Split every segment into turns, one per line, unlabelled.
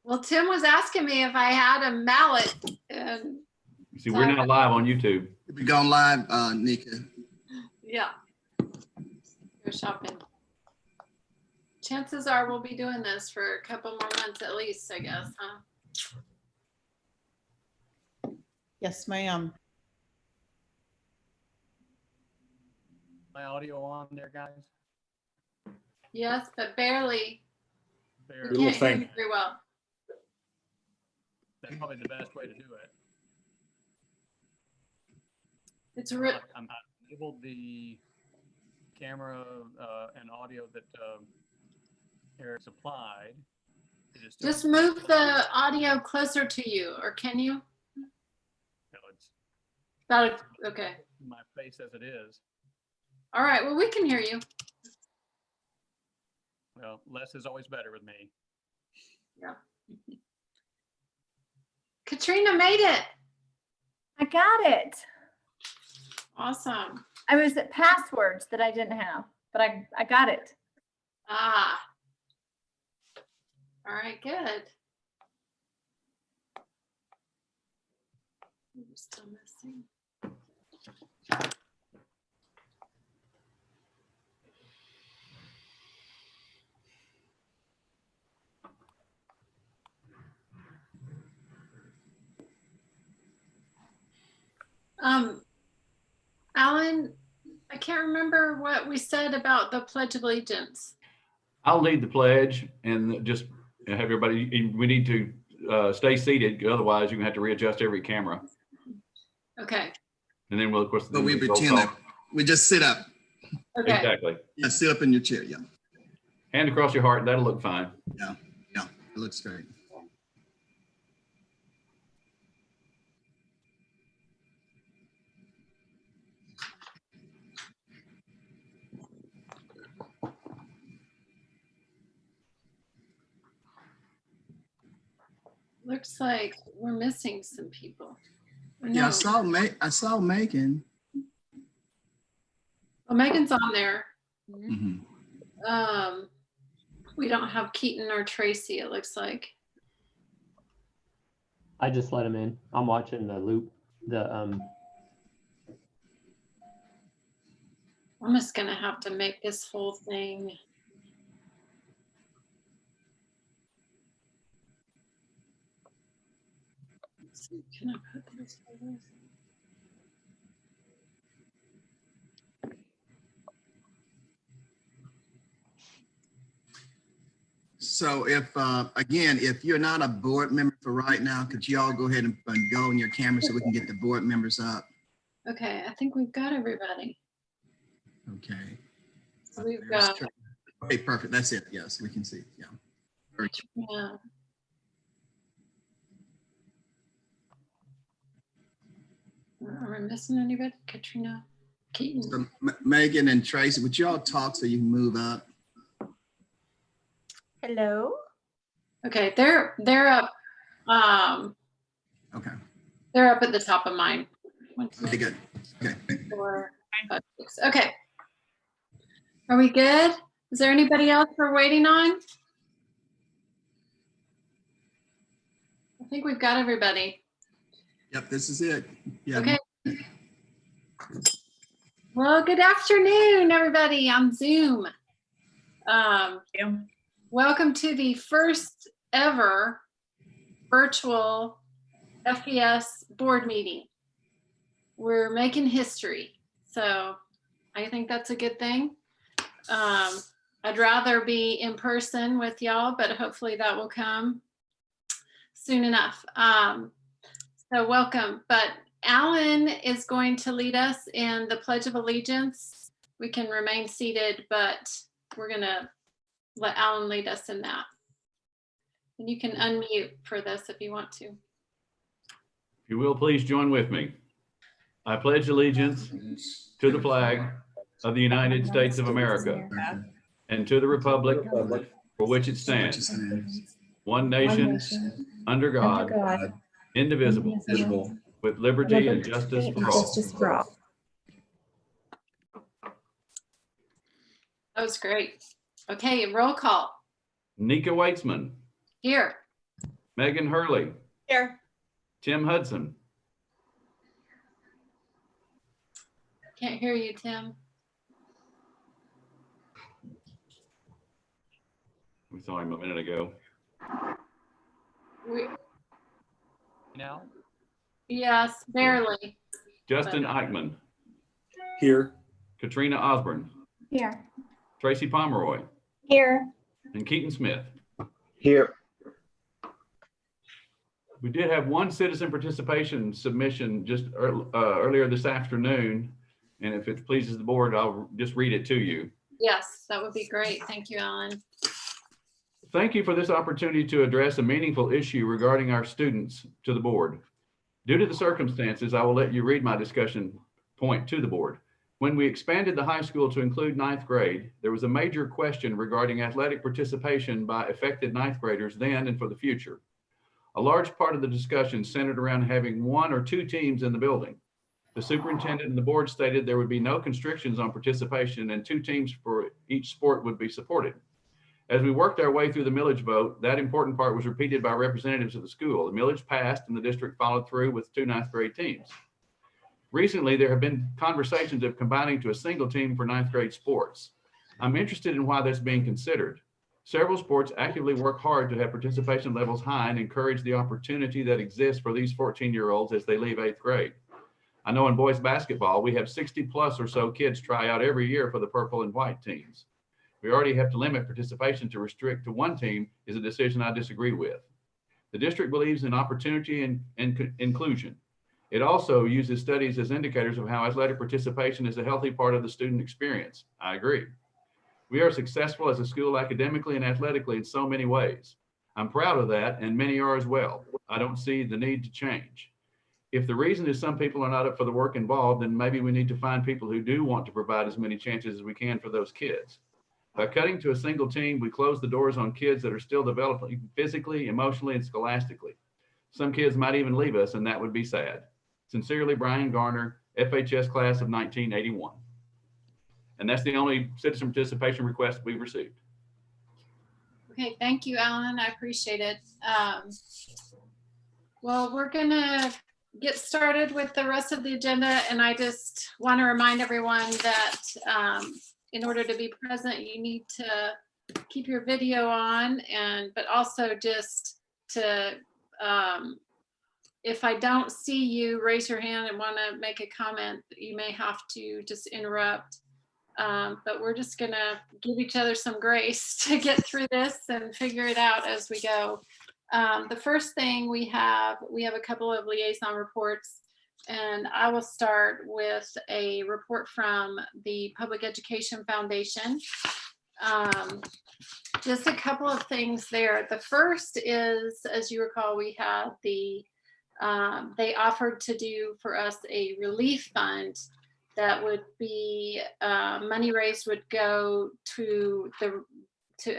Well, Tim was asking me if I had a mallet. And
See, we're not live on YouTube.
We're going live, Nika.
yeah. Go shopping. Chances are we'll be doing this for a couple more months at least, I guess, huh?
Yes, ma'am.
My audio on there, guys?
Yes, but barely.
Barely.
We can't hear you very well.
That's probably the best way to do it.
It's
I've enabled the camera and audio that Eric supplied.
Just move the audio closer to you, or can you?
No, it's
About okay.
my face as it is.
All right. Well, we can hear you.
Well, less is always better with me.
Yeah. Katrina made it.
I got it.
Awesome.
I was at passwords that I didn't have, but I got it.
Ah. All right, good. I'm still missing. Alan, I can't remember what we said about the Pledge of Allegiance.
I'll lead the pledge and just have everybody, we need to stay seated. Otherwise, you're gonna have to readjust every camera.
Okay.
And then we'll, of course,
But we pretend that we just sit up.
Okay.
Exactly.
Yeah, sit up in your chair. Yeah.
Hand across your heart. That'll look fine.
Yeah. Yeah. It looks great.
Looks like we're missing some people.
Yeah, I saw Megan.
Well, Megan's on there.
Mm-hmm.
We don't have Keaton or Tracy, it looks like.
I just let him in. I'm watching the loop.
I'm just gonna have to make this whole thing. Let's see, can I put this over?
So if, again, if you're not a board member for right now, could you all go ahead and go on your camera so we can get the board members up?
Okay, I think we've got everybody.
Okay.
So we've got,
Okay, perfect. That's it. Yes, we can see. Yeah. Very good.
yeah. Are we missing anybody? Katrina, Keaton.
So, Megan and Tracy, would you all talk so you can move up?
Hello.
Okay, they're up.
Okay.
They're up at the top of mine. 1, 2,
Okay, good. Okay.
3, 4, 5, 6. Okay. Are we good? Is there anybody else we're waiting on? I think we've got everybody.
Yep, this is it. Yeah.
Okay. Well, good afternoon, everybody on Zoom. Welcome to the first ever virtual FES board meeting. We're making history, so I think that's a good thing. I'd rather be in person with y'all, but hopefully that will come soon enough. So welcome, but Alan is going to lead us in the Pledge of Allegiance. We can remain seated, but we're gonna let Alan lead us in that. And you can unmute for this if you want to.
If you will, please join with me. I pledge allegiance to the flag of the United States of America and to the republic for which it stands, one nation, under God, indivisible, with liberty and justice for all.
That was great. Okay, roll call.
Nika Weitzman,
Here.
Megan Hurley,
Here.
Tim Hudson,
Can't hear you, Tim.
we saw him a minute ago.
We,
Now,
yes, barely.
Justin Eichmann,
Here.
Katrina Osborne,
Here.
Tracy Pomeroy,
Here.
and Keaton Smith.
Here.
We did have one citizen participation submission just earlier this afternoon. And if it pleases the board, I'll just read it to you.
Yes, that would be great. Thank you, Alan.
Thank you for this opportunity to address a meaningful issue regarding our students to the board. Due to the circumstances, I will let you read my discussion point to the board. When we expanded the high school to include ninth grade, there was a major question regarding athletic participation by affected ninth graders then and for the future. A large part of the discussion centered around having one or two teams in the building. The superintendent and the board stated there would be no constrictions on participation and 2 teams for each sport would be supported. As we worked our way through the millage vote, that important part was repeated by representatives of the school. The millage passed and the district followed through with 2 ninth grade teams. Recently, there have been conversations of combining to a single team for ninth grade sports. I'm interested in why that's being considered. Several sports actively work hard to have participation levels high and encourage the opportunity that exists for these 14-year-olds as they leave 8th grade. I know in boys basketball, we have 60 plus or so kids try out every year for the purple and white teams. We already have to limit participation to restrict to one team is a decision I disagree with. The district believes in opportunity and inclusion. It also uses studies as indicators of how athletic participation is a healthy part of the student experience. I agree. We are successful as a school academically and athletically in so many ways. I'm proud of that, and many are as well. I don't see the need to change. If the reason is some people are not up for the work involved, then maybe we need to find people who do want to provide as many chances as we can for those kids. By cutting to a single team, we close the doors on kids that are still developing physically, emotionally, and scholastically. Some kids might even leave us, and that would be sad. Sincerely, Brian Garner, FHS class of 1981. And that's the only citizen participation request we've received.
Okay, thank you, Alan. I appreciate it. Well, we're gonna get started with the rest of the agenda, and I just want to remind everyone that in order to be present, you need to keep your video on, but also just to, if I don't see you, raise your hand and want to make a comment, you may have to just interrupt. But we're just gonna give each other some grace to get through this and figure it out as we go. The first thing we have a couple of liaison reports, and I will start with a report from the Public Education Foundation. Just a couple of things there. The first is, as you recall, we had they offered to do for us a relief fund that would be money raised would go to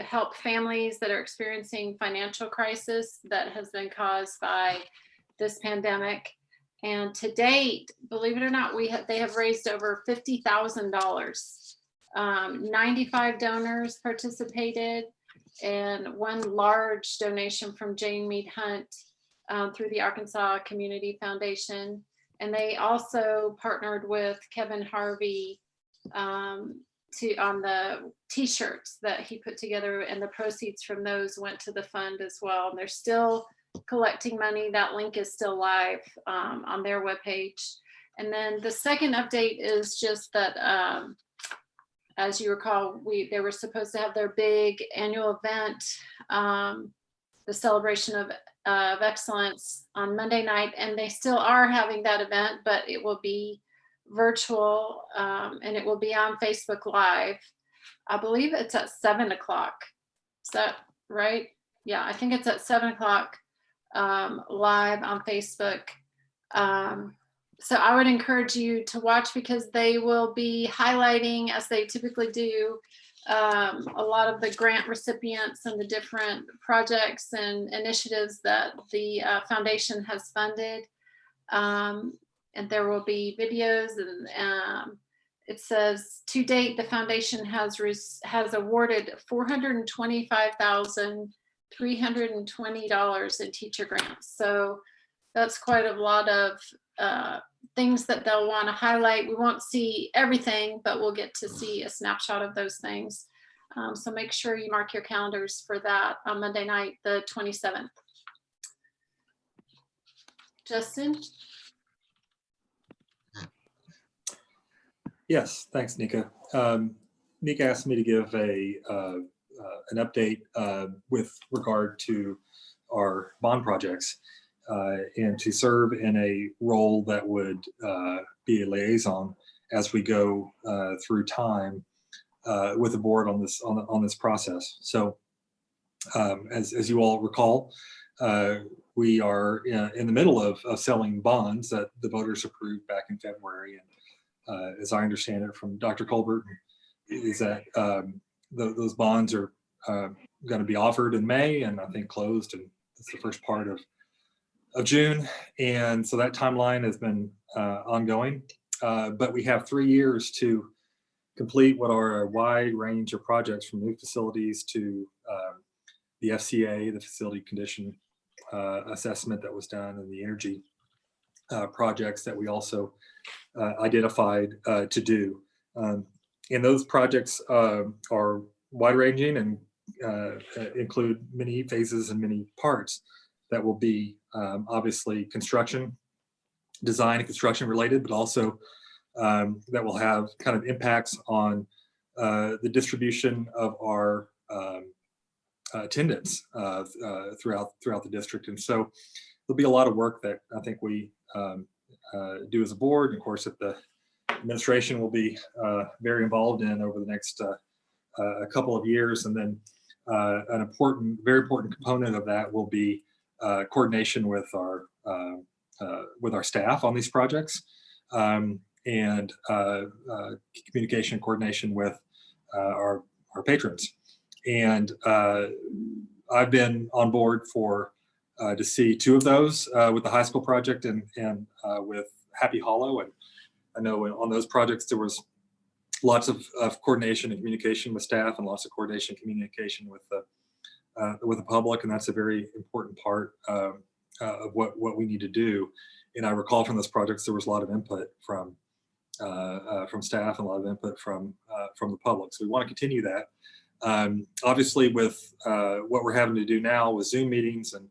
help families that are experiencing financial crisis that has been caused by this pandemic. And to date, believe it or not, they have raised over $50,000. 95 donors participated, and one large donation from Jane Mead Hunt through the Arkansas Community Foundation. And they also partnered with Kevin Harvey on the t-shirts that he put together, and the proceeds from those went to the fund as well. And they're still collecting money. That link is still live on their webpage. And then the second update is just that, as you recall, they were supposed to have their big annual event, the celebration of excellence on Monday night, and they still are having that event, but it will be virtual, and it will be on Facebook Live. I believe it's at 7 o'clock. Is that right? Yeah, I think it's at 7 o'clock live on Facebook. So I would encourage you to watch, because they will be highlighting, as they typically do, a lot of the grant recipients and the different projects and initiatives that the foundation has funded. And there will be videos, and it says to date, the foundation has awarded $425,000 $320 in teacher grants. So that's quite a lot of things that they'll want to highlight. We won't see everything, but we'll get to see a snapshot of those things. So make sure you mark your calendars for that on Monday night, the 27th. Justin?
Yes, thanks, Nika. Nika asked me to give an update with regard to our bond projects and to serve in a role that would be a liaison as we go through time with the board on this process. So, as you all recall, we are in the middle of selling bonds that the voters approved back in February. And as I understand it from Dr. Colbert, is that those bonds are going to be offered in May, and I think closed, and it's the first part of June. And so that timeline has been ongoing, but we have 3 years to complete what are a wide range of projects, from new facilities to the FCA, the facility condition assessment that was done, and the energy projects that we also identified to do. And those projects are wide-ranging and include many phases and many parts that will be obviously design and construction related, but also that will have kind of impacts on the distribution of our attendance throughout the district. And so there'll be a lot of work that I think we do as a board. And of course, that the administration will be very involved in over the next a couple of years. And then an very important component of that will be coordination with our staff on these projects, and communication coordination with our patrons. And I've been on board to see 2 of those with the high school project and with Happy Hollow. And I know on those projects there was lots of coordination and communication with staff, and lots of coordination and communication with the public, and that's a very important part of what we need to do. And I recall from those projects there was a lot of input from staff and a lot of input from the public. So we want to continue that. Obviously, with what we're having to do now with Zoom meetings and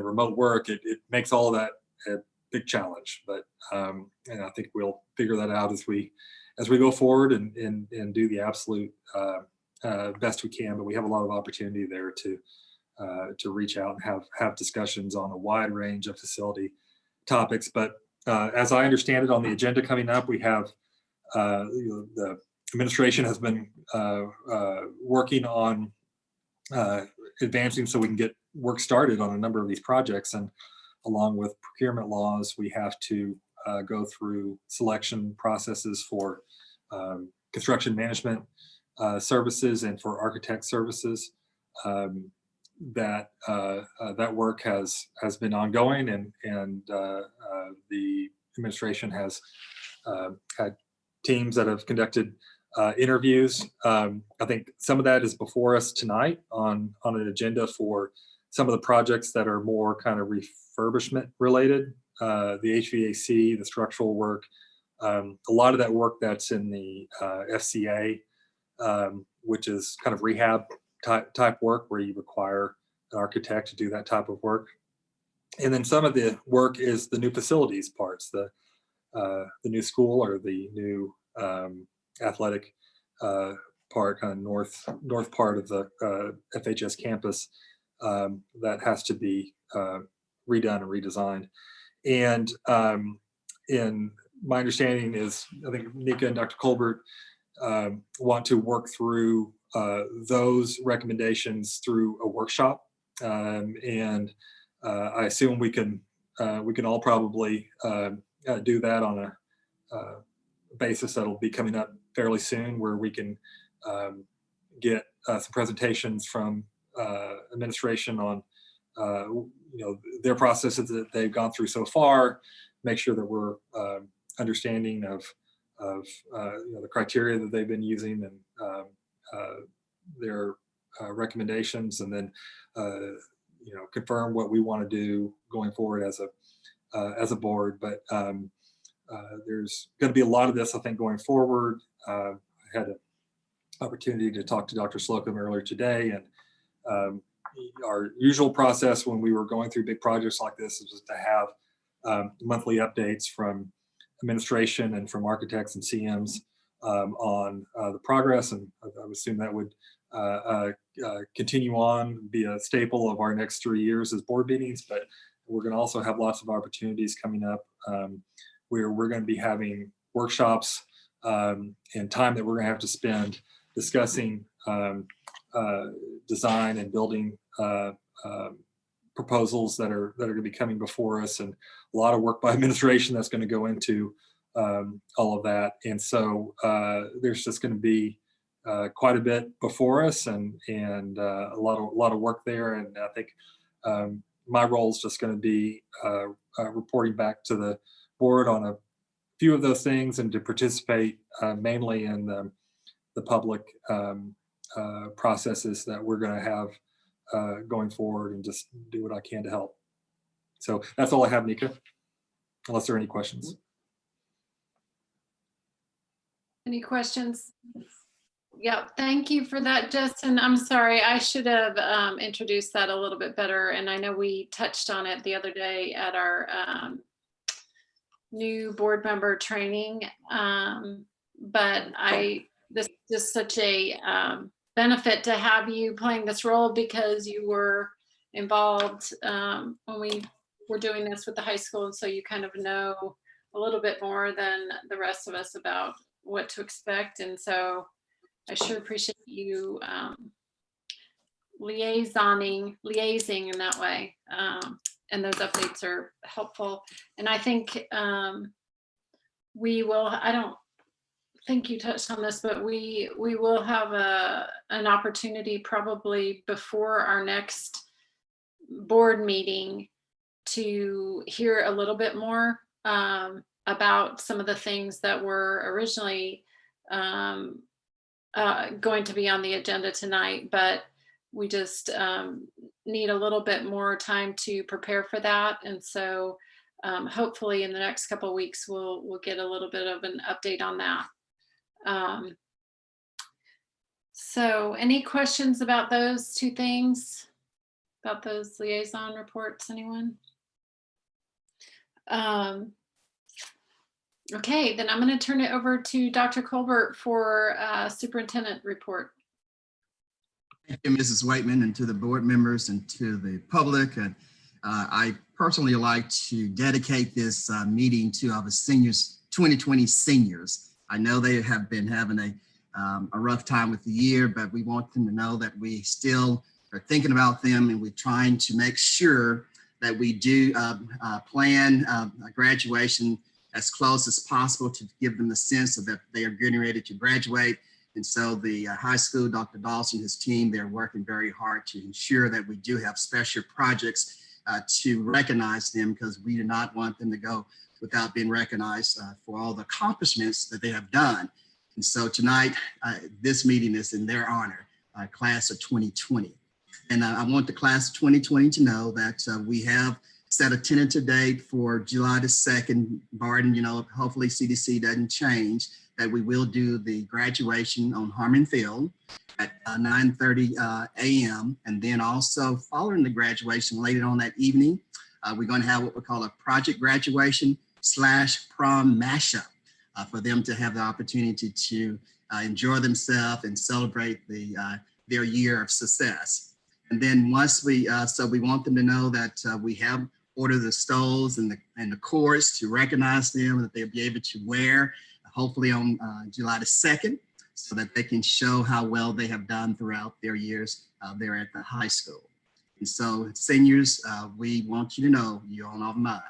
remote work, it makes all of that a big challenge. But and I think we'll figure that out as we go forward and do the absolute best we can. But we have a lot of opportunity there to reach out and have discussions on a wide range of facility topics. But as I understand it, on the agenda coming up, we have the administration has been working on advancing so we can get work started on a number of these projects. And along with procurement laws, we have to go through selection processes for construction management services and for architect services. That work has been ongoing, and the administration has had teams that have conducted interviews. I think some of that is before us tonight on an agenda for some of the projects that are more kind of refurbishment related, the HVAC, the structural work, a lot of that work that's in the FCA, which is kind of rehab type work where you require an architect to do that type of work. And then some of the work is the new facilities parts, the new school or the new athletic part, kind of north part of the FHS campus that has to be redone and redesigned. And in my understanding is, I think Nika and Dr. Colbert want to work through those recommendations through a workshop, and I assume we can all probably do that on a basis that'll be coming up fairly soon, where we can get some presentations from administration on their processes that they've gone through so far, make sure that we're understanding of the criteria that they've been using, and their recommendations, and then confirm what we want to do going forward as a board. But there's going to be a lot of this, I think, going forward. I had an opportunity to talk to Dr. Slocum earlier today, and our usual process when we were going through big projects like this is to have monthly updates from administration and from architects and CMs on the progress, and I would assume that would continue on, be a staple of our next 3 years as board meetings. But we're going to also have lots of opportunities coming up where we're going to be having workshops and time that we're going to have to spend discussing design and building proposals that are going to be coming before us, and a lot of work by administration that's going to go into all of that. And so there's just going to be quite a bit before us, and a lot of work there. And I think my role is just going to be reporting back to the board on a few of those things, and to participate mainly in the public processes that we're going to have going forward, and just do what I can to help. So that's all I have, Nika, unless there are any questions.
Any questions? Yeah, thank you for that, Justin. I'm sorry, I should have introduced that a little bit better. And I know we touched on it the other day at our new board member training. But this is such a benefit to have you playing this role, because you were involved when we were doing this with the high school. And so you kind of know a little bit more than the rest of us about what to expect. And so I sure appreciate you liaising in that way. And those updates are helpful. And I think we will, I don't think you touched on this, but we will have an opportunity probably before our next board meeting to hear a little bit more about some of the things that were originally going to be on the agenda tonight, but we just need a little bit more time to prepare for that. And so hopefully in the next couple of weeks, we'll get a little bit of an update on that. So any questions about those two things, about those liaison reports, anyone? Okay, then I'm going to turn it over to Dr. Colbert for superintendent report.
Thank you, Mrs. Whiteman, and to the board members and to the public. And I personally like to dedicate this meeting to our seniors, 2020 seniors. I know they have been having a rough time with the year, but we want them to know that we still are thinking about them, and we're trying to make sure that we do plan a graduation as close as possible to give them the sense of that they are getting ready to graduate. And so the high school, Dr. Dawson, his team, they're working very hard to ensure that we do have special projects to recognize them, because we do not want them to go without being recognized for all the accomplishments that they have done. And so tonight, this meeting is in their honor, class of 2020. And I want the class of 2020 to know that we have set a tentative date for July the 2nd, barring, hopefully CDC doesn't change, that we will do the graduation on Harmon Field at 9:30 a.m. And then also following the graduation later on that evening, we're going to have what we call a project graduation / prom mashup for them to have the opportunity to enjoy themselves and celebrate their year of success. And then once we want them to know that we have ordered the stoles and the cords to recognize them, that they'll be able to wear hopefully on July the 2nd, so that they can show how well they have done throughout their years there at the high school. And so seniors, we want you to know you're on our mind.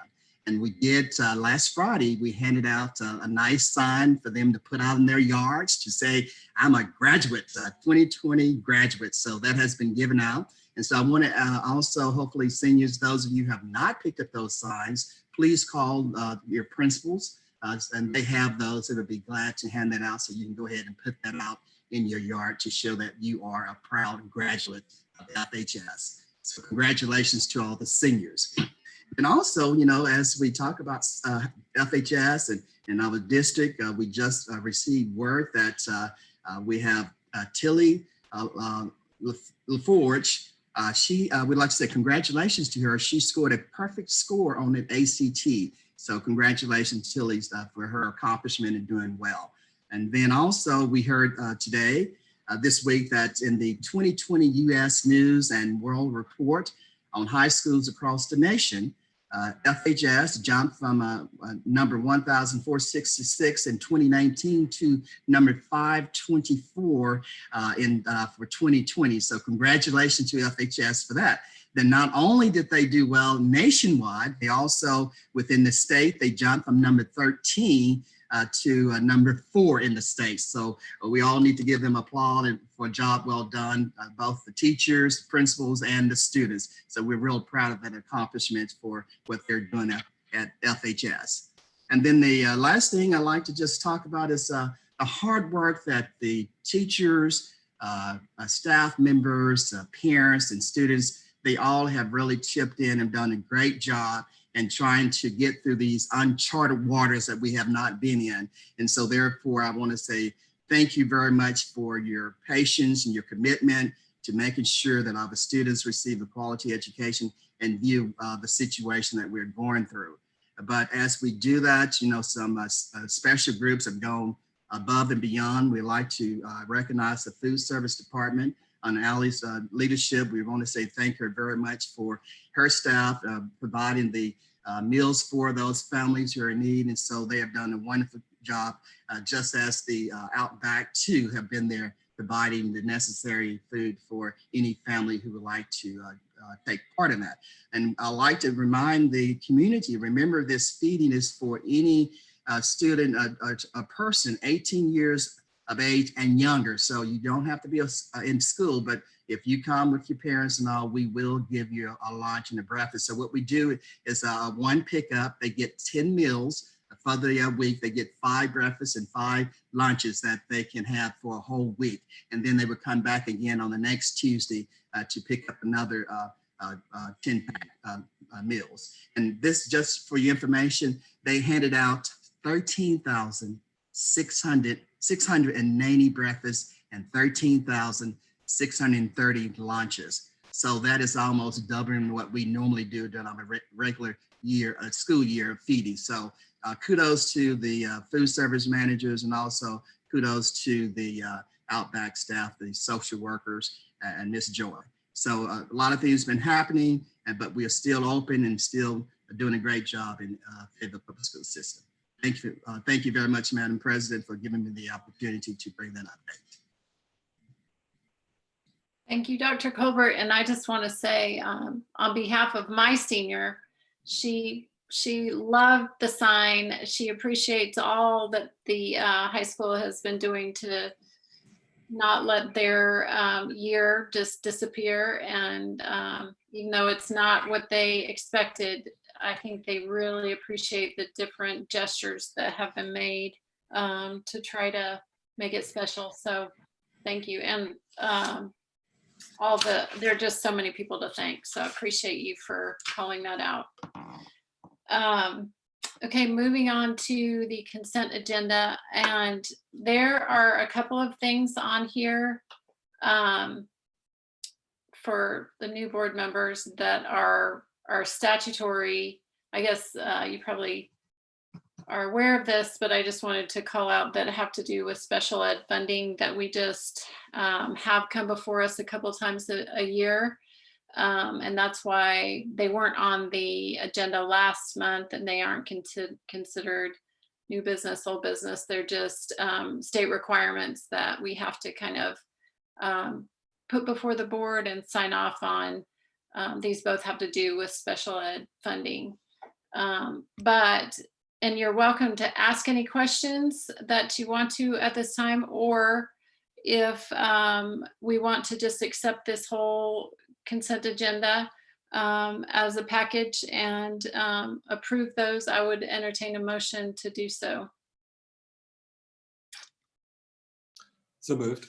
And we did last Friday, we handed out a nice sign for them to put out in their yards to say, I'm a graduate, 2020 graduate. So that has been given out. And so I want to also, hopefully seniors, those of you who have not picked up those signs, please call your principals and they have those that would be glad to hand that out, so you can go ahead and put that out in your yard to show that you are a proud graduate of FHS. So congratulations to all the seniors. And also, you know, as we talk about FHS and our district, we just received word that we have Tilly LaForge. She would like to say congratulations to her. She scored a perfect score on an ACT. So congratulations, Tilly, for her accomplishment and doing well. And then also we heard today, this week, that in the 2020 U.S. News and World Report on high schools across the nation, FHS jumped from number 1,466 in 2019 to number 524 for 2020. So congratulations to FHS for that. Then not only did they do well nationwide, they also within the state, they jumped from number 13 to number 4 in the state. So we all need to give them applause for a job well done, both the teachers, principals, and the students. So we're real proud of that accomplishment for what they're doing at FHS. And then the last thing I'd like to just talk about is the hard work that the teachers, staff members, parents, and students, they all have really chipped in and done a great job and trying to get through these uncharted waters that we have not been in. And so therefore, I want to say thank you very much for your patience and your commitment to making sure that our students receive a quality education and view the situation that we're going through. But as we do that, you know, some special groups have gone above and beyond. We like to recognize the food service department on Allie's leadership. We want to say thank her very much for her staff providing the meals for those families who are in need. And so they have done a wonderful job, just as the Outback too have been there providing the necessary food for any family who would like to take part in that. And I like to remind the community, remember this feeding is for any student, a person 18 years of age and younger. So you don't have to be in school, but if you come with your parents and all, we will give you a lunch and a breakfast. So what we do is one pickup, they get 10 meals for the week. They get 5 breakfasts and 5 lunches that they can have for a whole week. And then they would come back again on the next Tuesday to pick up another 10-pack meals. And this, just for your information, they handed out 13,690 breakfasts and 13,630 lunches. So that is almost doubling what we normally do during our regular year, school year of feeding. So kudos to the food service managers, and also kudos to the Outback staff, the social workers, and Miss Joy. So a lot of things have been happening, but we are still open and still doing a great job in Fayetteville Public School System. Thank you very much, Madam President, for giving me the opportunity to bring that update.
Thank you, Dr. Colbert. And I just want to say, on behalf of my senior, she loved the sign. She appreciates all that the high school has been doing to not let their year just disappear. And even though it's not what they expected, I think they really appreciate the different gestures that have been made to try to make it special. So thank you. And there are just so many people to thank. So I appreciate you for calling that out. Okay, moving on to the consent agenda. And there are a couple of things on here for the new board members that are statutory. I guess you probably are aware of this, but I just wanted to call out that have to do with special ed funding that we just have come before us a couple of times a year. And that's why they weren't on the agenda last month, and they aren't considered new business, old business. They're just state requirements that we have to kind of put before the board and sign off on. These both have to do with special ed funding. And you're welcome to ask any questions that you want to at this time, or if we want to just accept this whole consent agenda as a package and approve those, I would entertain a motion to do so.
So moved.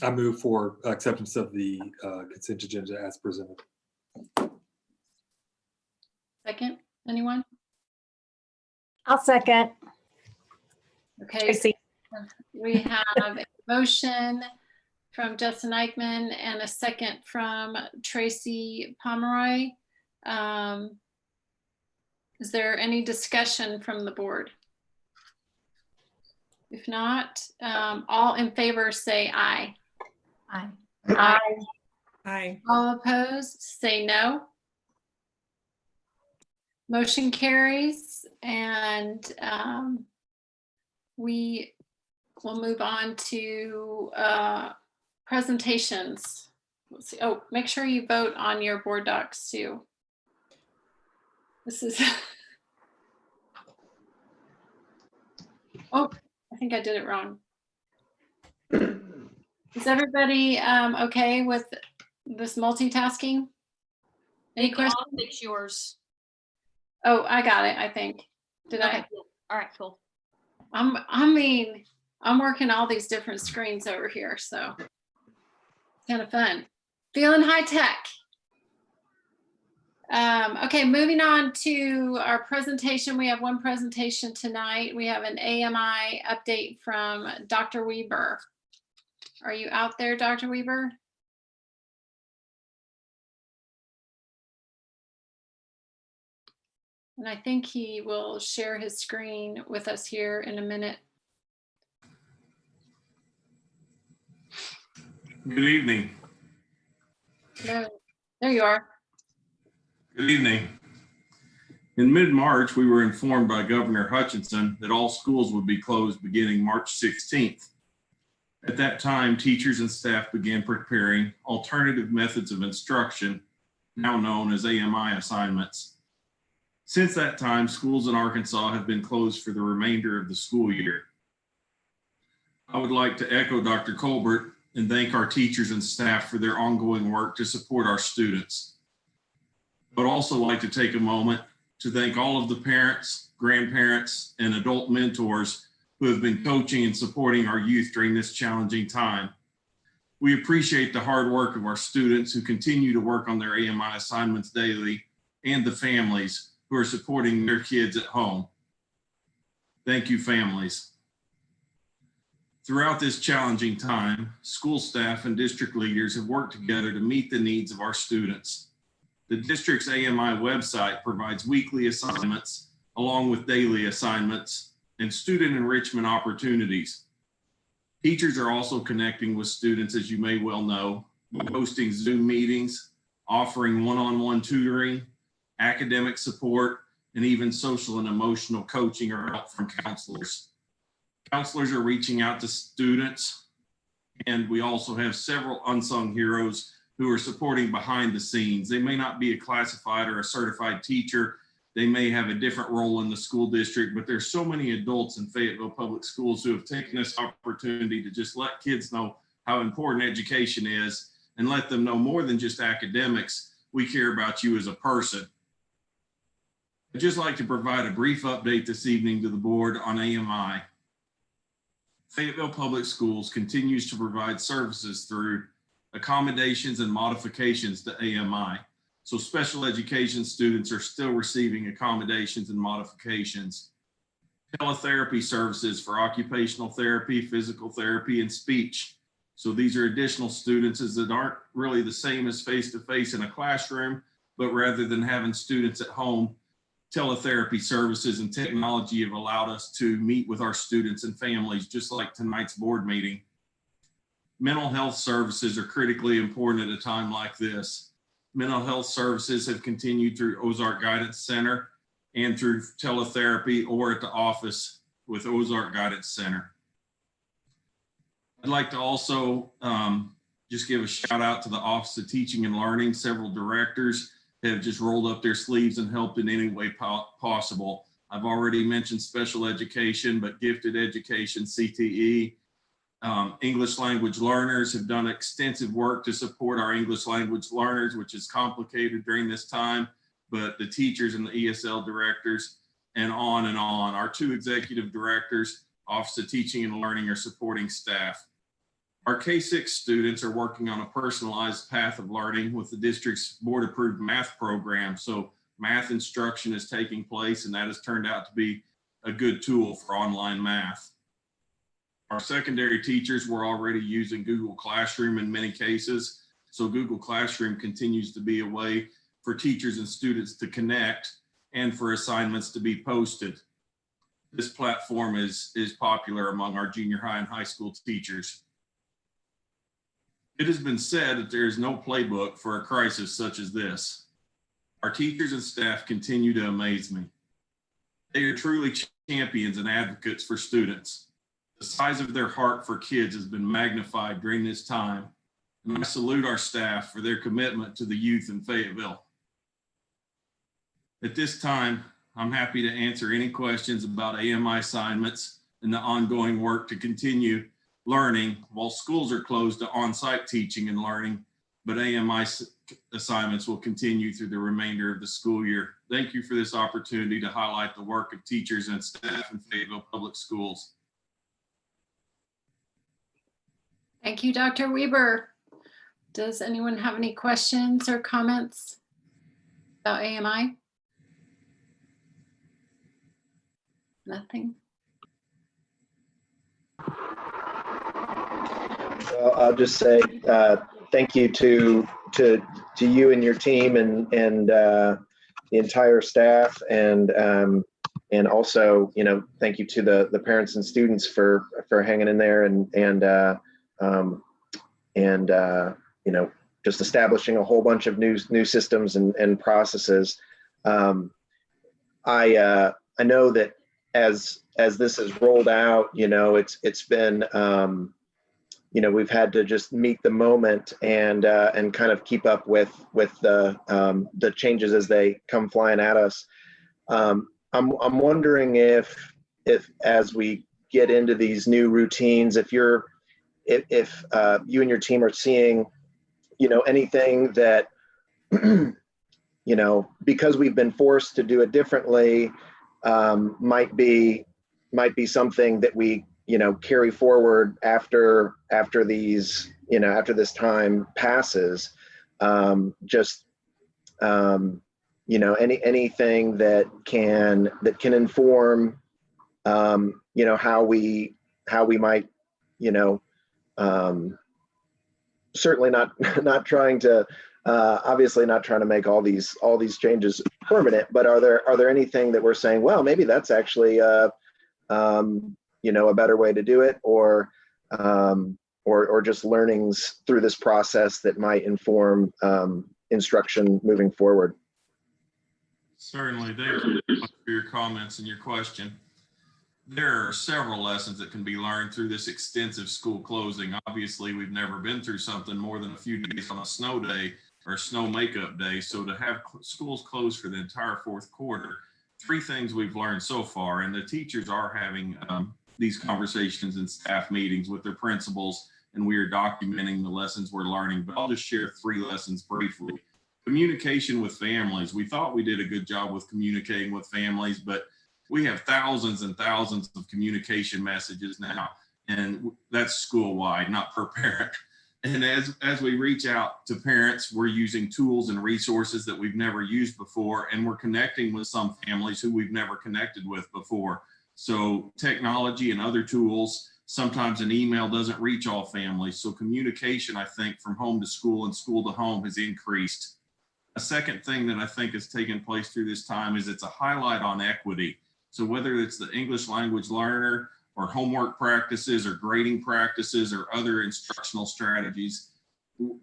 I move for acceptance of the consent agenda as presented.
Second, anyone?
I'll second.
Okay,
Tracy.
we have a motion from Justin Eichmann and a second from Tracy Pomeroy. Is there any discussion from the board? If not, all in favor say aye.
Aye.
Aye.
Aye.
All opposed, say no. Motion carries, and we will move on to presentations. Let's see. Oh, make sure you vote on your board docs too. This is, oh, I think I did it wrong. Is everybody okay with this multitasking? Any questions?
I'll fix yours.
Oh, I got it, I think. Did
Okay,
I?
cool. All right, cool.
I'm working all these different screens over here, so kind of fun. Feeling high tech. Okay, moving on to our presentation. We have one presentation tonight. We have an AMI update from Dr. Weber. Are you out there, Dr. Weber? And I think he will share his screen with us here in a minute.
Good evening.
No, there you are.
Good evening. In mid-March, we were informed by Governor Hutchinson that all schools would be closed beginning March 16th. At that time, teachers and staff began preparing alternative methods of instruction, now known as AMI assignments. Since that time, schools in Arkansas have been closed for the remainder of the school year. I would like to echo Dr. Colbert and thank our teachers and staff for their ongoing work to support our students. I would also like to take a moment to thank all of the parents, grandparents, and adult mentors who have been coaching and supporting our youth during this challenging time. We appreciate the hard work of our students who continue to work on their AMI assignments daily and the families who are supporting their kids at home. Thank you, families. Throughout this challenging time, school staff and district leaders have worked together to meet the needs of our students. The district's AMI website provides weekly assignments along with daily assignments and student enrichment opportunities. Teachers are also connecting with students, as you may well know, hosting Zoom meetings, offering one-on-one tutoring, academic support, and even social and emotional coaching or help from counselors. Counselors are reaching out to students, and we also have several unsung heroes who are supporting behind the scenes. They may not be a classified or a certified teacher. They may have a different role in the school district, but there's so many adults in Fayetteville Public Schools who have taken this opportunity to just let kids know how important education is and let them know more than just academics. We care about you as a person. I'd just like to provide a brief update this evening to the board on AMI. Fayetteville Public Schools continues to provide services through accommodations and modifications to AMI. So special education students are still receiving accommodations and modifications. Teletherapy services for occupational therapy, physical therapy, and speech. So these are additional students that aren't really the same as face-to-face in a classroom, but rather than having students at home, teletherapy services and technology have allowed us to meet with our students and families, just like tonight's board meeting. Mental health services are critically important at a time like this. Mental health services have continued through Ozark Guidance Center and through teletherapy or at the office with Ozark Guidance Center. I'd like to also just give a shout out to the Office of Teaching and Learning. Several directors have just rolled up their sleeves and helped in any way possible. I've already mentioned special education, but gifted education, CTE, English language learners have done extensive work to support our English language learners, which is complicated during this time, but the teachers and the ESL directors and on and on. Our two executive directors, Office of Teaching and Learning, are supporting staff. Our K-6 students are working on a personalized path of learning with the district's board-approved math program. So math instruction is taking place, and that has turned out to be a good tool for online math. Our secondary teachers were already using Google Classroom in many cases. So Google Classroom continues to be a way for teachers and students to connect and for assignments to be posted. This platform is popular among our junior high and high school teachers. It has been said that there is no playbook for a crisis such as this. Our teachers and staff continue to amaze me. They are truly champions and advocates for students. The size of their heart for kids has been magnified during this time, and I salute our staff for their commitment to the youth in Fayetteville. At this time, I'm happy to answer any questions about AMI assignments and the ongoing work to continue learning while schools are closed to on-site teaching and learning, but AMI assignments will continue through the remainder of the school year. Thank you for this opportunity to highlight the work of teachers and staff in Fayetteville Public Schools.
Thank you, Dr. Weber. Does anyone have any questions or comments about AMI? Nothing.
Well, I'll just say thank you to you and your team and the entire staff, and also, you know, thank you to the parents and students for hanging in there and you know, just establishing a whole bunch of new systems and processes. I know that as this is rolled out, you know, it's been you know, we've had to just meet the moment and kind of keep up with the changes as they come flying at us. I'm wondering if as we get into these new routines, if you and your team are seeing, you know, anything that you know, because we've been forced to do it differently, might be something that we, you know, carry forward after these, you know, after this time passes. You know, anything that can inform, you know, how we might, you know, certainly not trying to, obviously not trying to make all these changes permanent, but are there anything that we're saying, well, maybe that's actually you know, a better way to do it, or just learnings through this process that might inform instruction moving forward?
Certainly, thank you for your comments and your question. There are several lessons that can be learned through this extensive school closing. Obviously, we've never been through something more than a few days on a snow day or snow makeup day. So to have schools closed for the entire fourth quarter, 3 things we've learned so far, and the teachers are having these conversations in staff meetings with their principals, and we are documenting the lessons we're learning. But I'll just share 3 lessons briefly. Communication with families. We thought we did a good job with communicating with families, but we have thousands and thousands of communication messages now, and that's school-wide, not per parent. And as we reach out to parents, we're using tools and resources that we've never used before, and we're connecting with some families who we've never connected with before. So technology and other tools, sometimes an email doesn't reach all families. So communication, I think, from home to school and school to home has increased. A second thing that I think has taken place through this time is it's a highlight on equity. So whether it's the English language learner or homework practices or grading practices or other instructional strategies,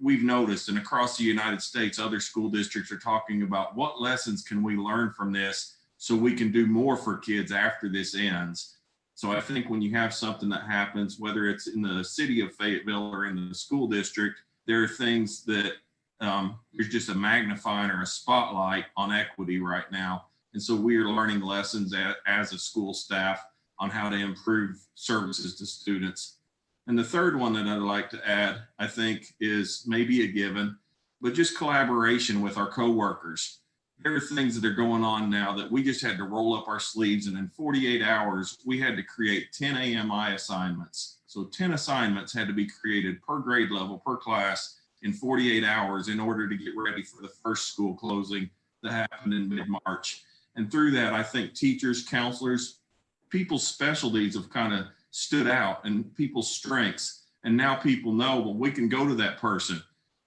we've noticed, and across the United States, other school districts are talking about what lessons can we learn from this so we can do more for kids after this ends. So I think when you have something that happens, whether it's in the city of Fayetteville or in the school district, there are things that there's just a magnifying or a spotlight on equity right now. And so we are learning lessons as a school staff on how to improve services to students. And the third one that I'd like to add, I think, is maybe a given, but just collaboration with our coworkers. There are things that are going on now that we just had to roll up our sleeves, and in 48 hours, we had to create 10 AMI assignments. So 10 assignments had to be created per grade level, per class in 48 hours in order to get ready for the first school closing that happened in mid-March. And through that, I think teachers, counselors, people's specialties have kind of stood out and people's strengths. And now people know, well, we can go to that person.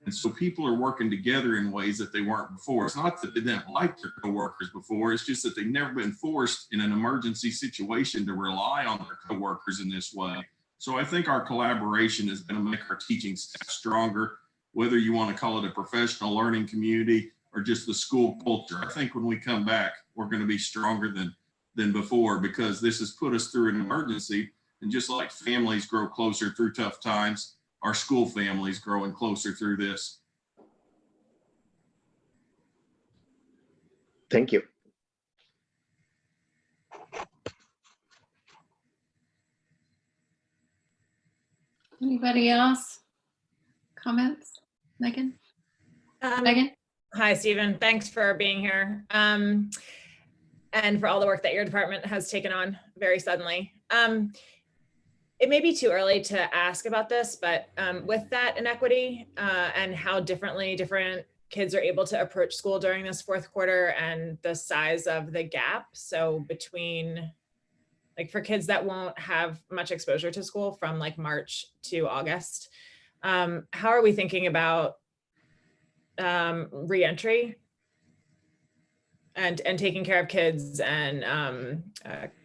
And so people are working together in ways that they weren't before. It's not that they didn't like their coworkers before. It's just that they've never been forced in an emergency situation to rely on their coworkers in this way. So I think our collaboration is going to make our teaching staff stronger, whether you want to call it a professional learning community or just the school culture. I think when we come back, we're going to be stronger than before, because this has put us through an emergency. And just like families grow closer through tough times, our school families growing closer through this.
Thank you.
Anybody else? Comments? Megan? Megan?
Hi, Stephen. Thanks for being here. And for all the work that your department has taken on very suddenly. It may be too early to ask about this, but with that inequity and how differently different kids are able to approach school during this fourth quarter and the size of the gap. So between, like, for kids that won't have much exposure to school from like March to August, how are we thinking about reentry and taking care of kids and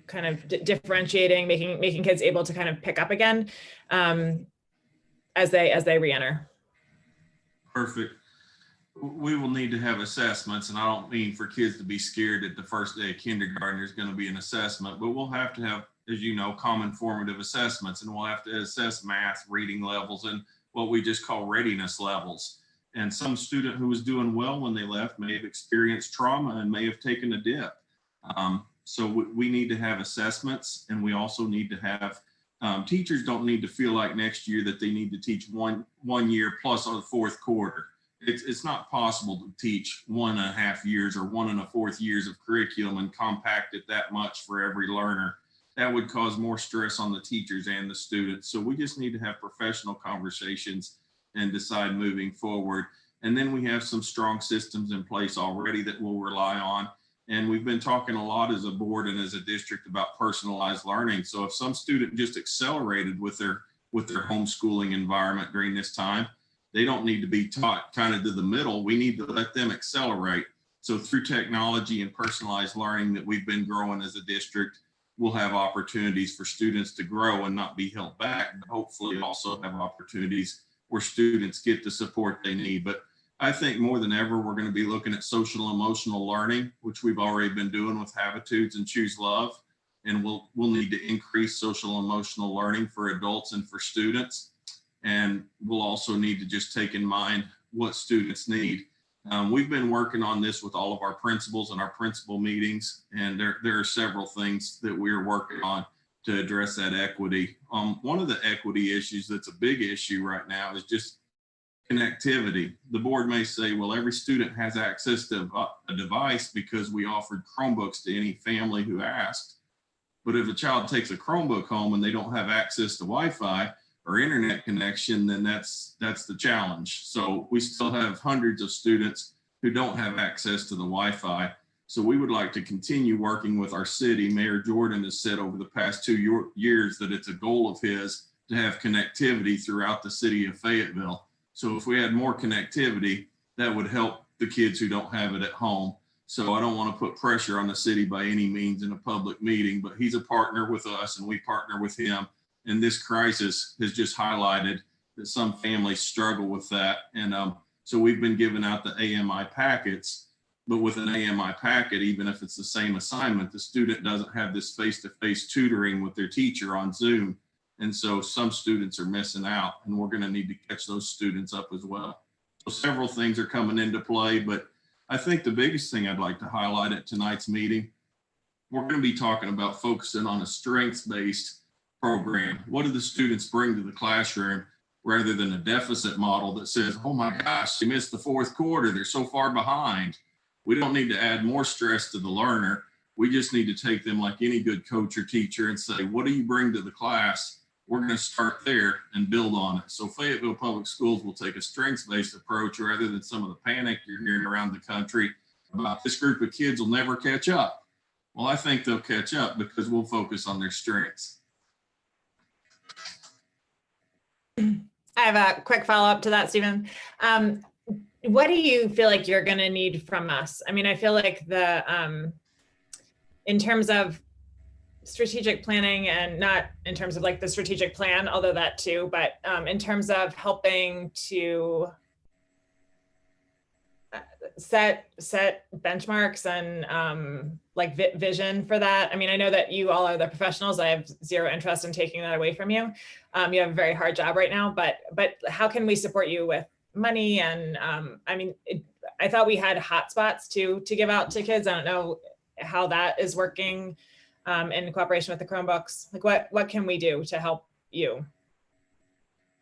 kind of differentiating, making kids able to kind of pick up again as they reenter?
Perfect. We will need to have assessments, and I don't mean for kids to be scared that the first day of kindergarten there's going to be an assessment, but we'll have to have, as you know, common formative assessments, and we'll have to assess math, reading levels, and what we just call readiness levels. And some student who was doing well when they left may have experienced trauma and may have taken a dip. So we need to have assessments, and we also need to have, teachers don't need to feel like next year that they need to teach one year plus on the fourth quarter. It's not possible to teach 1.5 years or 1 1/4 years of curriculum and compact it that much for every learner. That would cause more stress on the teachers and the students. So we just need to have professional conversations and decide moving forward. And then we have some strong systems in place already that we'll rely on. And we've been talking a lot as a board and as a district about personalized learning. So if some student just accelerated with their homeschooling environment during this time, they don't need to be taught kind of to the middle. We need to let them accelerate. So through technology and personalized learning that we've been growing as a district, we'll have opportunities for students to grow and not be held back, but hopefully also have opportunities where students get the support they need. But I think more than ever, we're going to be looking at social emotional learning, which we've already been doing with Habitudes and Choose Love. And we'll need to increase social emotional learning for adults and for students. And we'll also need to just take in mind what students need. We've been working on this with all of our principals and our principal meetings, and there are several things that we're working on to address that equity. One of the equity issues that's a big issue right now is just connectivity. The board may say, well, every student has access to a device because we offered Chromebooks to any family who asked. But if a child takes a Chromebook home and they don't have access to Wi-Fi or internet connection, then that's the challenge. So we still have hundreds of students who don't have access to the Wi-Fi. So we would like to continue working with our city. Mayor Jordan has said over the past 2 years that it's a goal of his to have connectivity throughout the city of Fayetteville. So if we had more connectivity, that would help the kids who don't have it at home. So I don't want to put pressure on the city by any means in a public meeting, but he's a partner with us and we partner with him. And this crisis has just highlighted that some families struggle with that. And so we've been giving out the AMI packets, but with an AMI packet, even if it's the same assignment, the student doesn't have this face-to-face tutoring with their teacher on Zoom. And so some students are missing out, and we're going to need to catch those students up as well. So several things are coming into play, but I think the biggest thing I'd like to highlight at tonight's meeting, we're going to be talking about focusing on a strengths-based program. What do the students bring to the classroom rather than a deficit model that says, oh my gosh, they missed the fourth quarter, they're so far behind. We don't need to add more stress to the learner. We just need to take them like any good coach or teacher and say, what do you bring to the class we're going to start there and build on it. So Fayetteville Public Schools will take a strengths-based approach rather than some of the panic you're hearing around the country about this group of kids will never catch up. Well, I think they'll catch up because we'll focus on their strengths.
I have a quick follow-up to that, Stephen. What do you feel like you're going to need from us? I mean, I feel like in terms of strategic planning, and not in terms of like the strategic plan, although that too, but in terms of helping to set benchmarks and like vision for that. I mean, I know that you all are the professionals. I have zero interest in taking that away from you. You have a very hard job right now, but how can we support you with money? And I mean, I thought we had hotspots to give out to kids. I don't know how that is working in cooperation with the Chromebooks. Like what can we do to help you?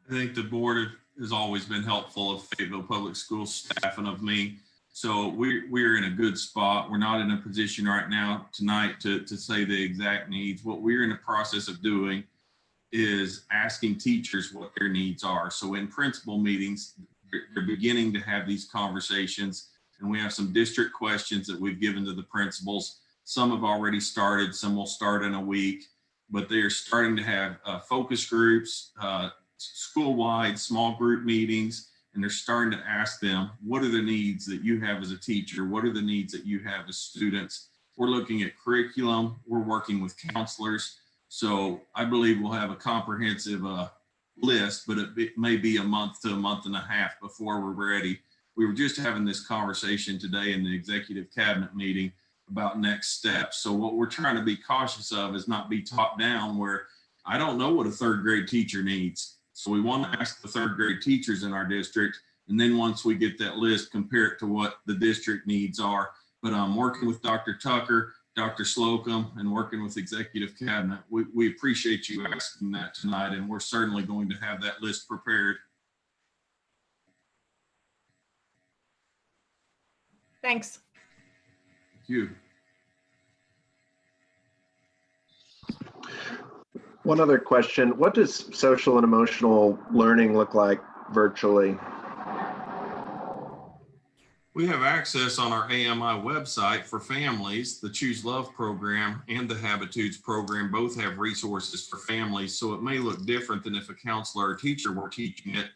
I think the board has always been helpful of Fayetteville Public Schools staff and of me. So we're in a good spot. We're not in a position right now tonight to say the exact needs. What we're in the process of doing is asking teachers what their needs are. So in principal meetings, they're beginning to have these conversations, and we have some district questions that we've given to the principals. Some have already started, some will start in a week, but they're starting to have focus groups, school-wide small group meetings, and they're starting to ask them, what are the needs that you have as a teacher? What are the needs that you have as students? We're looking at curriculum, we're working with counselors. So I believe we'll have a comprehensive list, but it may be a month to a month and a half before we're ready. We were just having this conversation today in the executive cabinet meeting about next steps. So what we're trying to be cautious of is not be top down, where I don't know what a third grade teacher needs. So we want to ask the third grade teachers in our district. And then once we get that list, compare it to what the district needs are. But I'm working with Dr. Tucker, Dr. Slocum, and working with executive cabinet. We appreciate you asking that tonight, and we're certainly going to have that list prepared.
Thanks.
Thank you.
One other question. What does social and emotional learning look like virtually?
We have access on our AMI website for families. The Choose Love program and the Habitudes program both have resources for families, so it may look different than if a counselor or teacher were teaching it.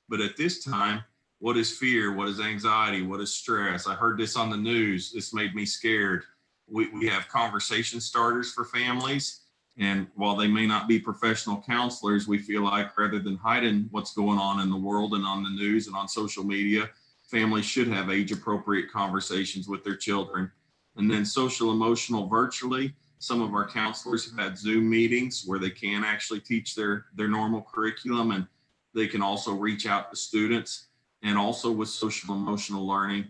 But at this time, what is fear? What is anxiety? What is stress? I heard this on the news. This made me scared. We have conversation starters for families. And while they may not be professional counselors, we feel like rather than hiding what's going on in the world and on the news and on social media, families should have age-appropriate conversations with their children. And then social emotional virtually, some of our counselors have had Zoom meetings where they can actually teach their normal curriculum, and they can also reach out to students. And also with social emotional learning,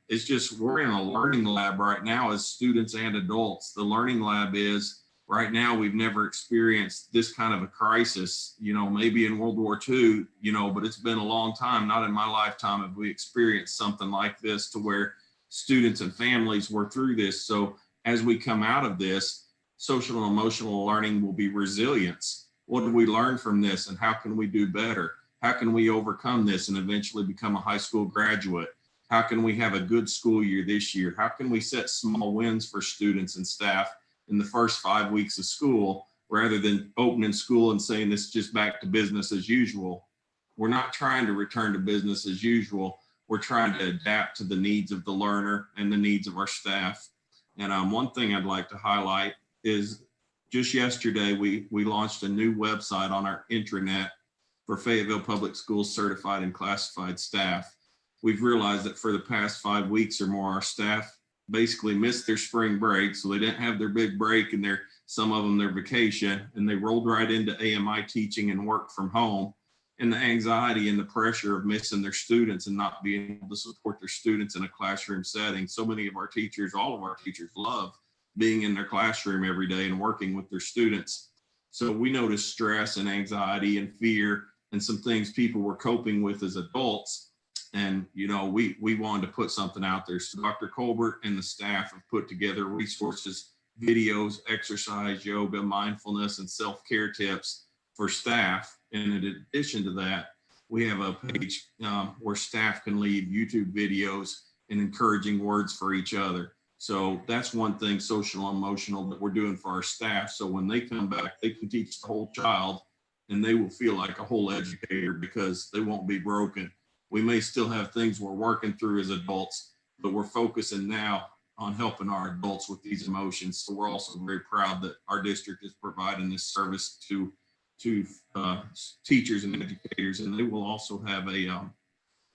it's just, we're in a learning lab right now as students and adults. The learning lab is, right now, we've never experienced this kind of a crisis, maybe in World War II, but it's been a long time. Not in my lifetime have we experienced something like this to where students and families were through this. So as we come out of this, social and emotional learning will be resilience. What did we learn from this, and how can we do better? How can we overcome this and eventually become a high school graduate? How can we have a good school year this year? How can we set small wins for students and staff in the first 5 weeks of school, rather than opening school and saying this is just back to business as usual? We're not trying to return to business as usual. We're trying to adapt to the needs of the learner and the needs of our staff. And one thing I'd like to highlight is just yesterday, we launched a new website on our intranet for Fayetteville Public Schools certified and classified staff. We've realized that for the past 5 weeks or more, our staff basically missed their spring break. So they didn't have their big break and some of them their vacation, and they rolled right into AMI teaching and work from home. And the anxiety and the pressure of missing their students and not being able to support their students in a classroom setting. So many of our teachers, all of our teachers, love being in their classroom every day and working with their students. So we noticed stress and anxiety and fear and some things people were coping with as adults. And, we wanted to put something out there. So Dr. Colbert and the staff have put together resources, videos, exercise, yoga, mindfulness, and self-care tips for staff. And in addition to that, we have a page where staff can leave YouTube videos and encouraging words for each other. So that's one thing, social and emotional, that we're doing for our staff. So when they come back, they can teach the whole child and they will feel like a whole educator because they won't be broken. We may still have things we're working through as adults, but we're focusing now on helping our adults with these emotions. So we're also very proud that our district is providing this service to teachers and educators, and they will also have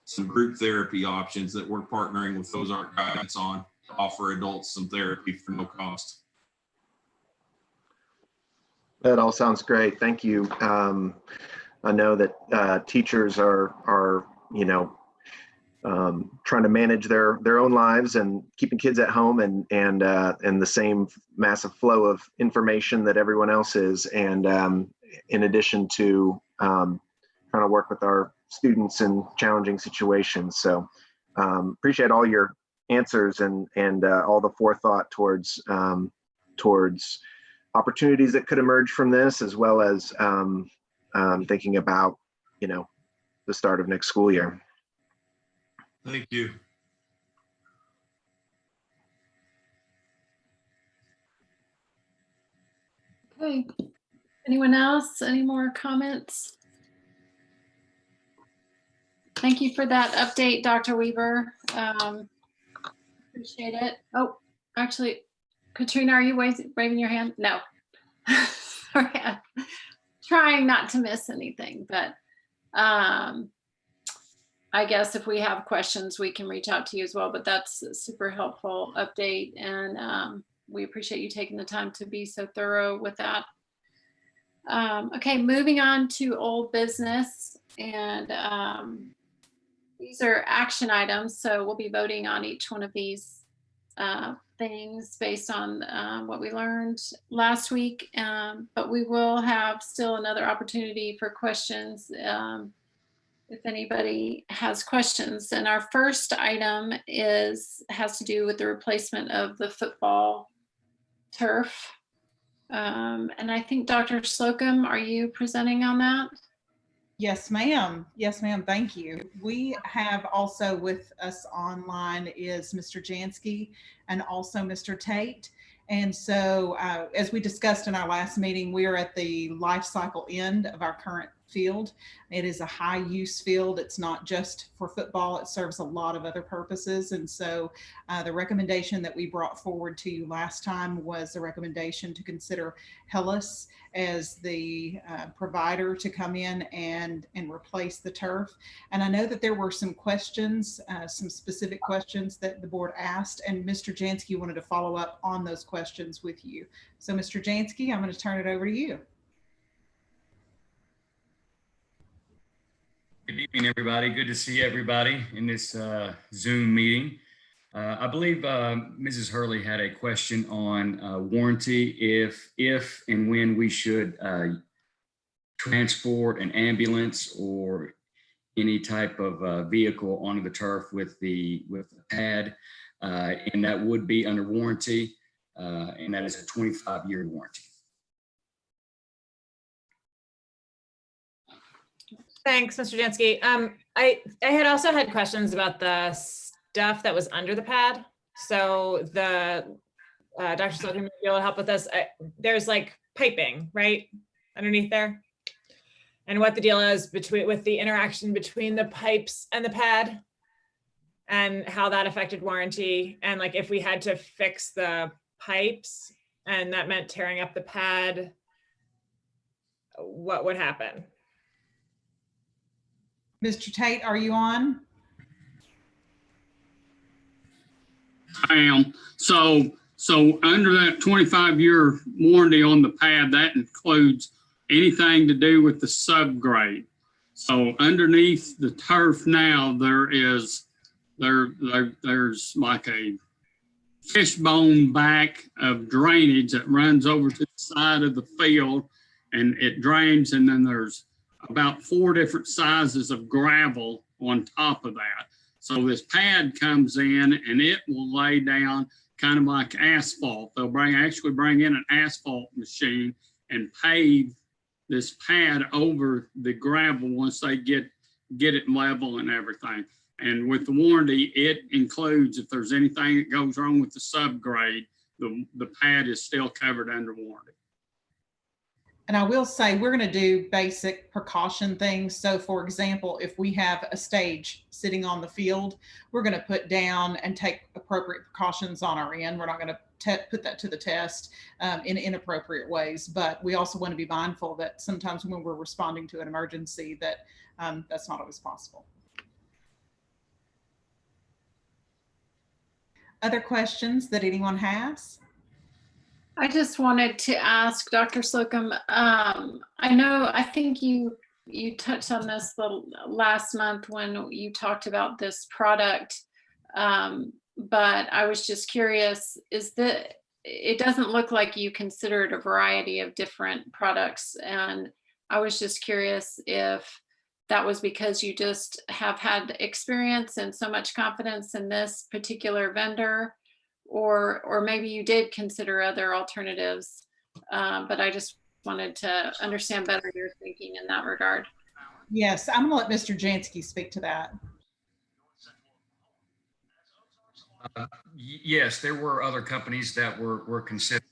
some group therapy options that we're partnering with Ozark Guidance on to offer adults some therapy for no cost.
That all sounds great. Thank you. I know that teachers are trying to manage their own lives and keeping kids at home and the same massive flow of information that everyone else is. And in addition to trying to work with our students in challenging situations. So appreciate all your answers and all the forethought towards opportunities that could emerge from this, as well as thinking about, the start of next school year.
Thank you.
Okay. Anyone else? Any more comments? Thank you for that update, Dr. Weaver. Appreciate it. Oh, actually, Katrina, are you waving your hand? No. Sorry, I'm trying not to miss anything, but I guess if we have questions, we can reach out to you as well, but that's a super helpful update. And we appreciate you taking the time to be so thorough with that. Okay, moving on to old business. And these are action items. So we'll be voting on each one of these things based on what we learned last week. But we will have still another opportunity for questions if anybody has questions. And our first item has to do with the replacement of the football turf. And I think Dr. Slocum, are you presenting on that?
Yes, ma'am. Yes, ma'am. Thank you. We have also with us online is Mr. Jansky and also Mr. Tate. And so as we discussed in our last meeting, we are at the life cycle end of our current field. It is a high use field. It's not just for football. It serves a lot of other purposes. And so the recommendation that we brought forward to you last time was a recommendation to consider Hellas as the provider to come in and replace the turf. And I know that there were some questions, some specific questions that the board asked, and Mr. Jansky wanted to follow up on those questions with you. So Mr. Jansky, I'm going to turn it over to you.
Good evening, everybody. Good to see everybody in this Zoom meeting. I believe Mrs. Hurley had a question on warranty, if and when we should transport an ambulance or any type of vehicle onto the turf with the pad, and that would be under warranty, and that is a 25-year warranty.
Thanks, Mr. Jansky. I had also had questions about the stuff that was under the pad. So the Dr. Slocum may be able to help with this. There's like piping, right, underneath there, and what the deal is with the interaction between the pipes and the pad, and how that affected warranty, and like if we had to fix the pipes and that meant tearing up the pad, what would happen?
Mr. Tate, are you on?
I am. So under that 25-year warranty on the pad, that includes anything to do with the subgrade. So underneath the turf now, there's like a fishbone back of drainage that runs over to the side of the field, and it drains, and then there's about 4 different sizes of gravel on top of that. So this pad comes in and it will lay down kind of like asphalt. They'll actually bring in an asphalt machine and pave this pad over the gravel once they get it level and everything. And with the warranty, it includes if there's anything that goes wrong with the subgrade, the pad is still covered under warranty.
And I will say, we're going to do basic precaution things. So for example, if we have a stage sitting on the field, we're going to put down and take appropriate precautions on our end. We're not going to put that to the test in inappropriate ways. But we also want to be mindful that sometimes when we're responding to an emergency, that that's not always possible. Other questions that anyone has?
I just wanted to ask Dr. Slocum, I think you touched on this the last month when you talked about this product, but I was just curious, it doesn't look like you considered a variety of different products, and I was just curious if that was because you just have had experience and so much confidence in this particular vendor, or maybe you did consider other alternatives, but I just wanted to understand better your thinking in that regard.
Yes, I'm gonna let Mr. Jansky speak to that.
Yes, there were other companies that were considered.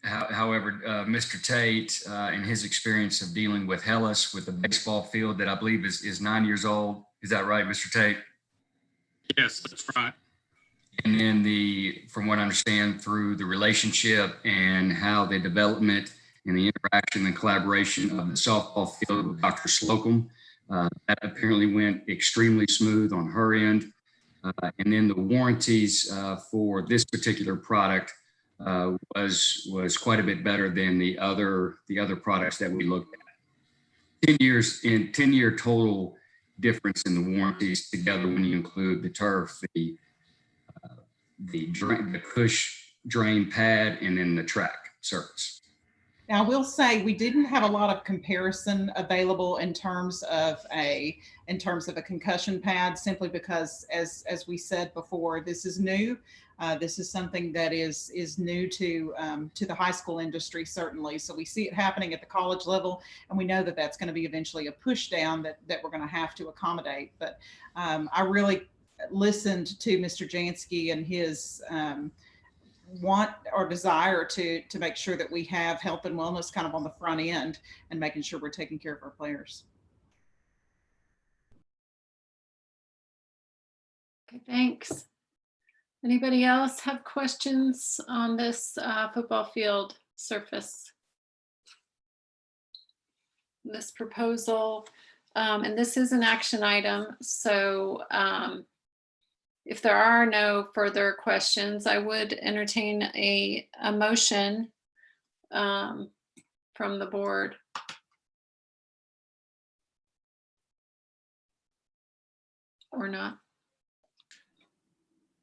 However, Mr. Tate and his experience of dealing with Hellas with the baseball field that I believe is 9 years old. Is that right, Mr. Tate?
Yes, that's right.
And then from what I understand, through the relationship and how the development and the interaction and collaboration of the softball field with Dr. Slocum, that apparently went extremely smooth on her end. And then the warranties for this particular product was quite a bit better than the other products that we looked at. 10-year total difference in the warranties together when you include the turf, the cush drain pad, and then the track surface.
Now, I will say we didn't have a lot of comparison available in terms of a concussion pad, simply because, as we said before, this is new. This is something that is new to the high school industry, certainly. So we see it happening at the college level, and we know that that's going to be eventually a push down that we're going to have to accommodate. But I really listened to Mr. Jansky and his want or desire to make sure that we have health and wellness kind of on the front end and making sure we're taking care of our players.
Okay, thanks. Anybody else have questions on this football field surface? This proposal, and this is an action item, so if there are no further questions, I would entertain a motion from the board. Or not?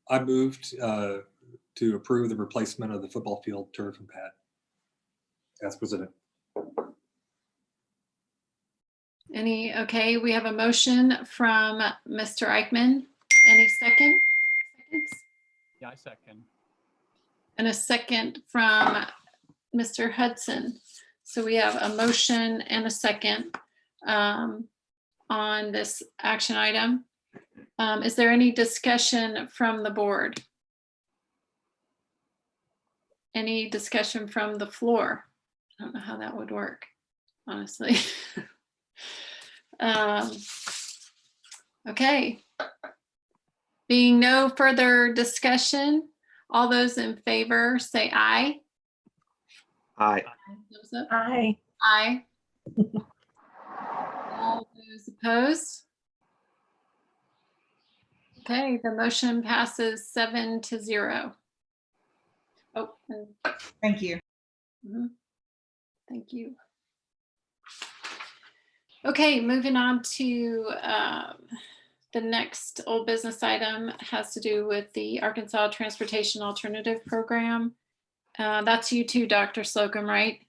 I moved to approve the replacement of the football field turf and pad as presented.
Okay, we have a motion from Mr. Eichmann. Any seconds?
Yeah, I second.
And a second from Mr. Hudson. So we have a motion and a second on this action item. Is there any discussion from the board? Any discussion from the floor? I don't know how that would work, honestly. Okay. Being no further discussion, all those in favor say aye.
Aye.
Aye.
Aye. All those opposed? Okay, the motion passes 7-0. Oh,
Thank you.
Thank you. Okay, moving on to the next old business item has to do with the Arkansas Transportation Alternative Program. That's you too, Dr. Slocum, right?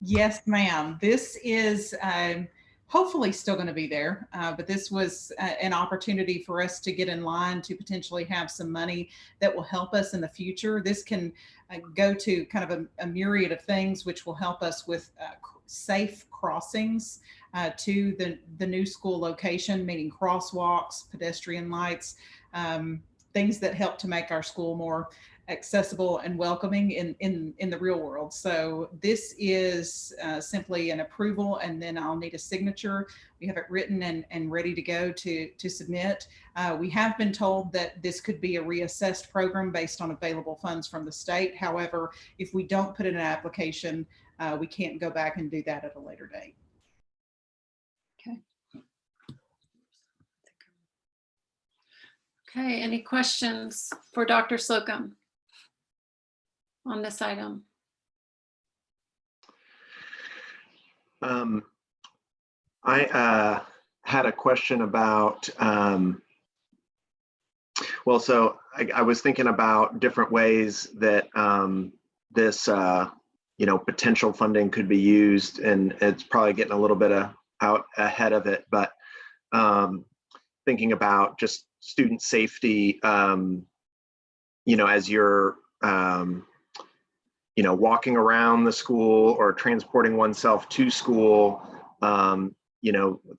Yes, ma'am. This is hopefully still going to be there. But this was an opportunity for us to get in line to potentially have some money that will help us in the future. This can go to kind of a myriad of things, which will help us with safe crossings to the new school location, meaning crosswalks, pedestrian lights, things that help to make our school more accessible and welcoming in the real world. So this is simply an approval, and then I'll need a signature. We have it written and ready to go to submit. We have been told that this could be a reassessed program based on available funds from the state. However, if we don't put in an application, we can't go back and do that at a later date.
Okay. Okay, any questions for Dr. Slocum on this item?
I had a question about, well, so I was thinking about different ways that this, potential funding could be used, and it's probably getting a little bit out ahead of it, but thinking about just student safety, as you're, walking around the school or transporting oneself to school,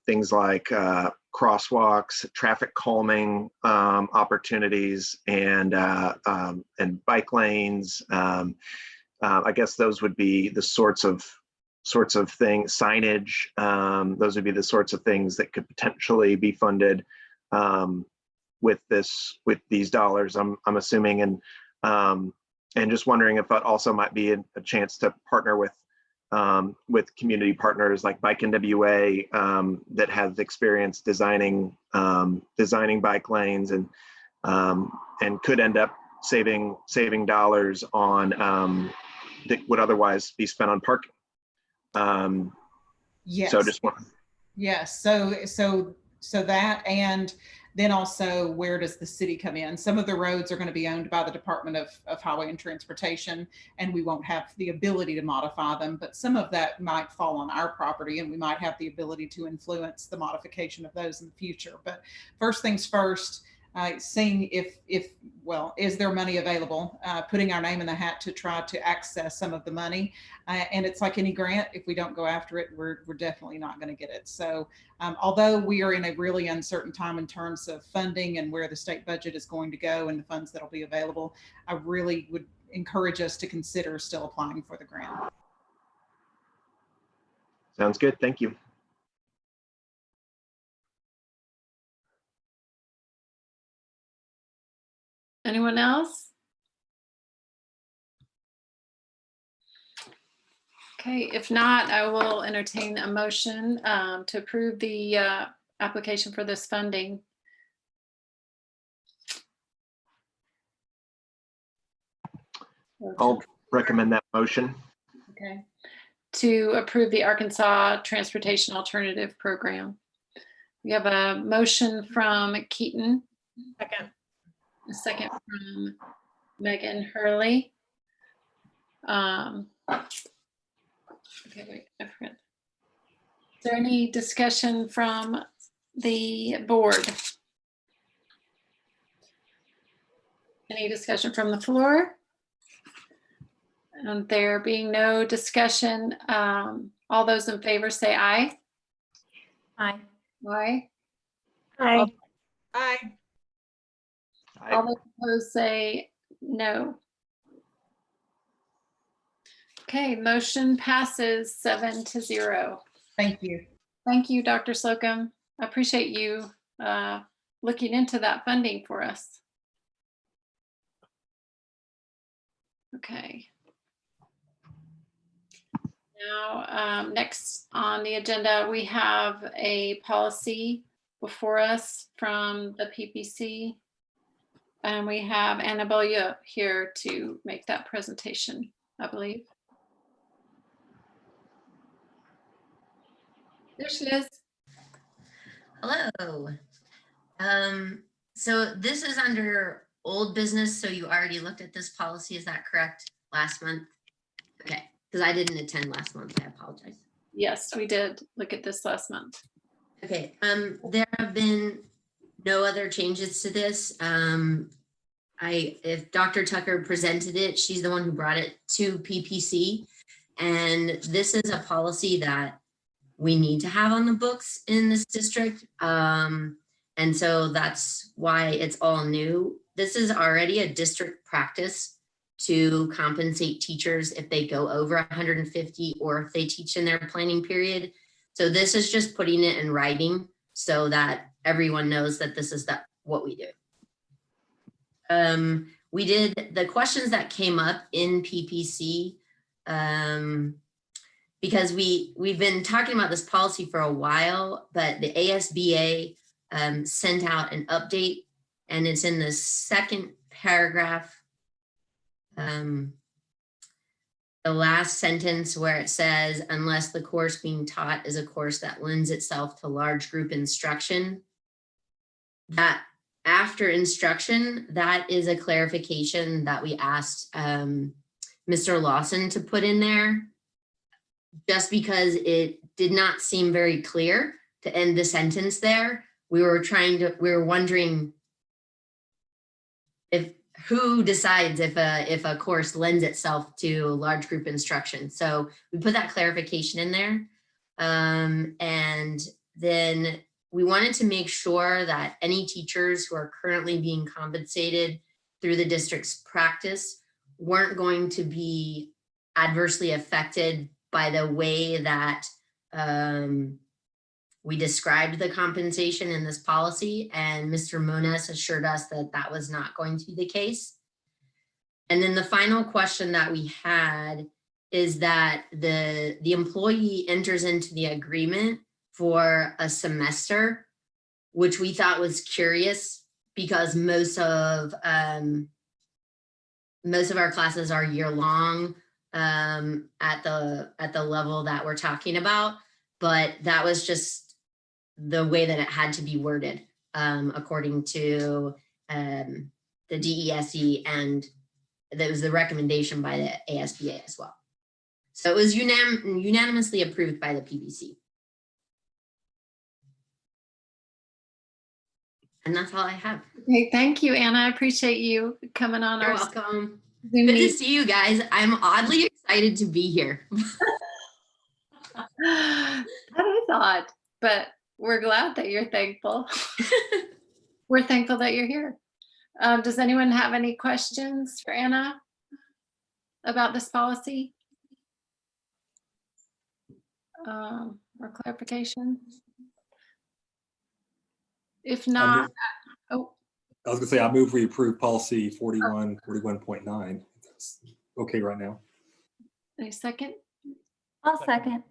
things like crosswalks, traffic calming opportunities, and bike lanes. I guess those would be the sorts of things, signage. Those would be the sorts of things that could potentially be funded with these dollars, I'm assuming, and just wondering if that also might be a chance to partner with community partners like Bike NWA that have experience designing bike lanes, and could end up saving dollars on that would otherwise be spent on parking.
Yes.
So just one.
Yes. So that, and then also, where does the city come in? Some of the roads are going to be owned by the Department of Highway and Transportation, and we won't have the ability to modify them, but some of that might fall on our property, and we might have the ability to influence the modification of those in the future. But first things first, seeing is there money available, putting our name in the hat to try to access some of the money. And it's like any grant, if we don't go after it, we're definitely not going to get it. So although we are in a really uncertain time in terms of funding and where the state budget is going to go and the funds that will be available, I really would encourage us to consider still applying for the grant.
Sounds good. Thank you.
Anyone else? Okay, if not, I will entertain a motion to approve the application for this funding.
I'll recommend that motion.
Okay. To approve the Arkansas Transportation Alternative Program. We have a motion from Keaton.
Second.
A second from Megan Hurley. Okay, wait, I forgot. Is there any discussion from the board? Any discussion from the floor? And there being no discussion, all those in favor say aye.
Aye.
Aye.
Aye.
Aye.
All those opposed say no. Okay, motion passes 7-0.
Thank you.
Thank you, Dr. Slocum. I appreciate you looking into that funding for us. Okay. Now, next on the agenda, we have a policy before us from the PPC. And we have Annabelle here to make that presentation, I believe. There she is.
Hello. So this is under old business. So you already looked at this policy, is that correct? Last month? Okay, because I didn't attend last month. I apologize.
Yes, we did look at this last month.
Okay, there have been no other changes to this. If Dr. Tucker presented it, she's the one who brought it to PPC. And this is a policy that we need to have on the books in this district. And so that's why it's all new. This is already a district practice to compensate teachers if they go over 150 or if they teach in their planning period. So this is just putting it in writing so that everyone knows that this is what we do. We did the questions that came up in PPC because we've been talking about this policy for a while, but the ASBA sent out an update, and it's in the second paragraph, the last sentence where it says, unless the course being taught is a course that lends itself to large group instruction. That after instruction, that is a clarification that we asked Mr. Lawson to put in there, just because it did not seem very clear to end the sentence there. We were wondering who decides if a course lends itself to large group instruction. So we put that clarification in there. And then we wanted to make sure that any teachers who are currently being compensated through the district's practice weren't going to be adversely affected by the way that we described the compensation in this policy, and Mr. Moniz assured us that that was not going to be the case. And then the final question that we had is that the employee enters into the agreement for a semester, which we thought was curious because most of our classes are year long at the level that we're talking about, but that was just the way that it had to be worded according to the DESE, and that was the recommendation by the ASBA as well. So it was unanimously approved by the PBC. And that's all I have.
Okay, thank you, Anna. I appreciate you coming on.
You're welcome. Good to see you guys. I'm oddly excited to be here.
That is odd, but we're glad that you're thankful. We're thankful that you're here. Does anyone have any questions for Anna about this policy? Or clarification? If not,
I was gonna say, I move we approve policy 41.9. That's okay right now.
Any second?
I'll second.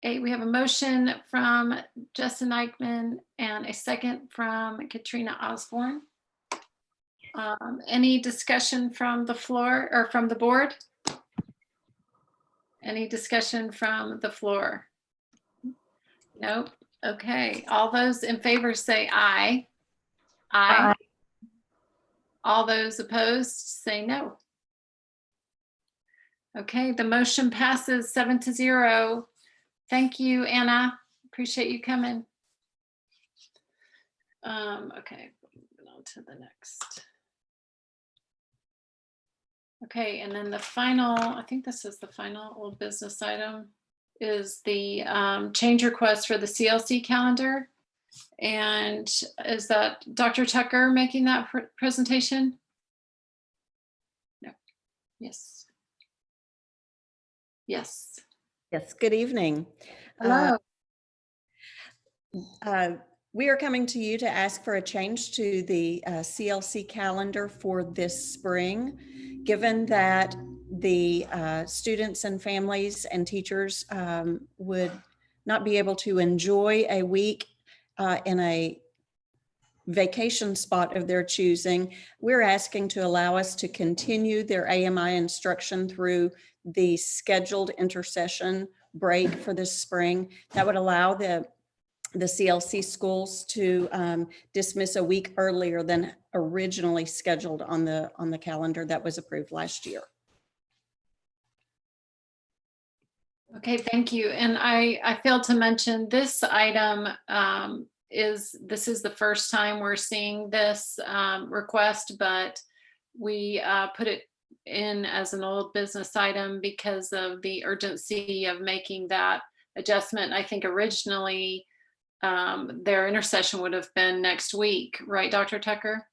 We have a motion from Justin Eichmann and a second from Katrina Osborne. Any discussion from the floor or from the board? Any discussion from the floor? Nope. Okay. All those in favor say aye. Aye. All those opposed say no. Okay, the motion passes 7-0. Thank you, Anna. Appreciate you coming. Okay, moving on to the next. Okay, and then the final, I think this is the final old business item, is the change request for the CLC calendar. And is that Dr. Tucker making that presentation? No. Yes. Yes.
Yes, good evening.
Hello.
We are coming to you to ask for a change to the CLC calendar for this spring, given that the students and families and teachers would not be able to enjoy a week in a vacation spot of their choosing. We're asking to allow us to continue their AMI instruction through the scheduled intercession break for this spring. That would allow the CLC schools to dismiss a week earlier than originally scheduled on the calendar that was approved last year.
Okay, thank you. And I failed to mention this item this is the first time we're seeing this request, but we put it in as an old business item because of the urgency of making that adjustment. I think originally their intercession would have been next week, right, Dr. Tucker?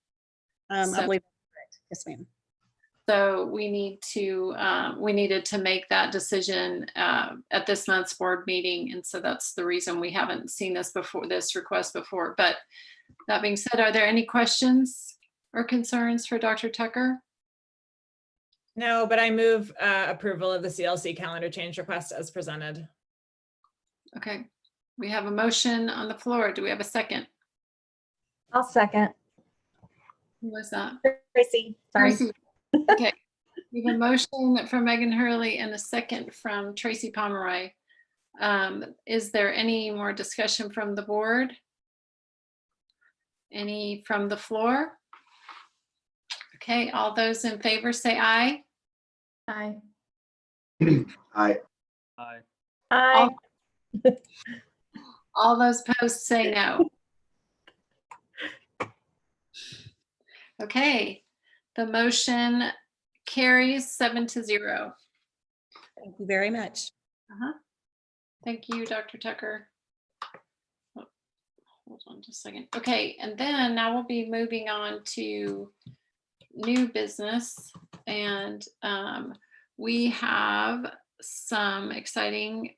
I
So-
believe that's correct. Yes, ma'am.
So we needed to make that decision at this month's board meeting. And so that's the reason we haven't seen this request before. But that being said, are there any questions or concerns for Dr. Tucker?
No, but I move approval of the CLC calendar change request as presented.
Okay, we have a motion on the floor. Do we have a second?
I'll second.
Who was that?
Tracy, sorry.
Tracy. Okay, we have a motion from Megan Hurley and a second from Tracy Pomeroy. Is there any more discussion from the board? Any from the floor? Okay, all those in favor say aye.
Aye.
Aye.
Aye.
Aye.
All those opposed say no. Okay, the motion carries 7-0.
Thank you very much.
Thank you, Dr. Tucker. Oh, hold on just a second. Okay, and then now we'll be moving on to new business, and we have an exciting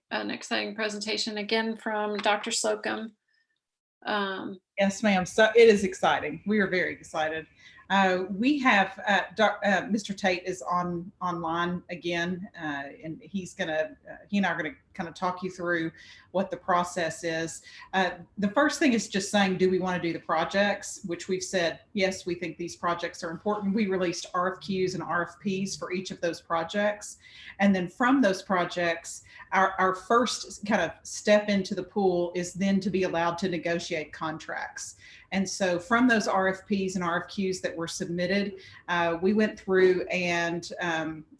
presentation again from Dr. Slocum.
Yes, ma'am. So it is exciting. We are very excited. We have Mr. Tate is online again, and he and I are going to kind of talk you through what the process is. The first thing is just saying, do we want to do the projects, which we've said, yes, we think these projects are important. We released RFQs and RFPs for each of those projects. And then from those projects, our first kind of step into the pool is then to be allowed to negotiate contracts. And so from those RFPs and RFQs that were submitted, we went through and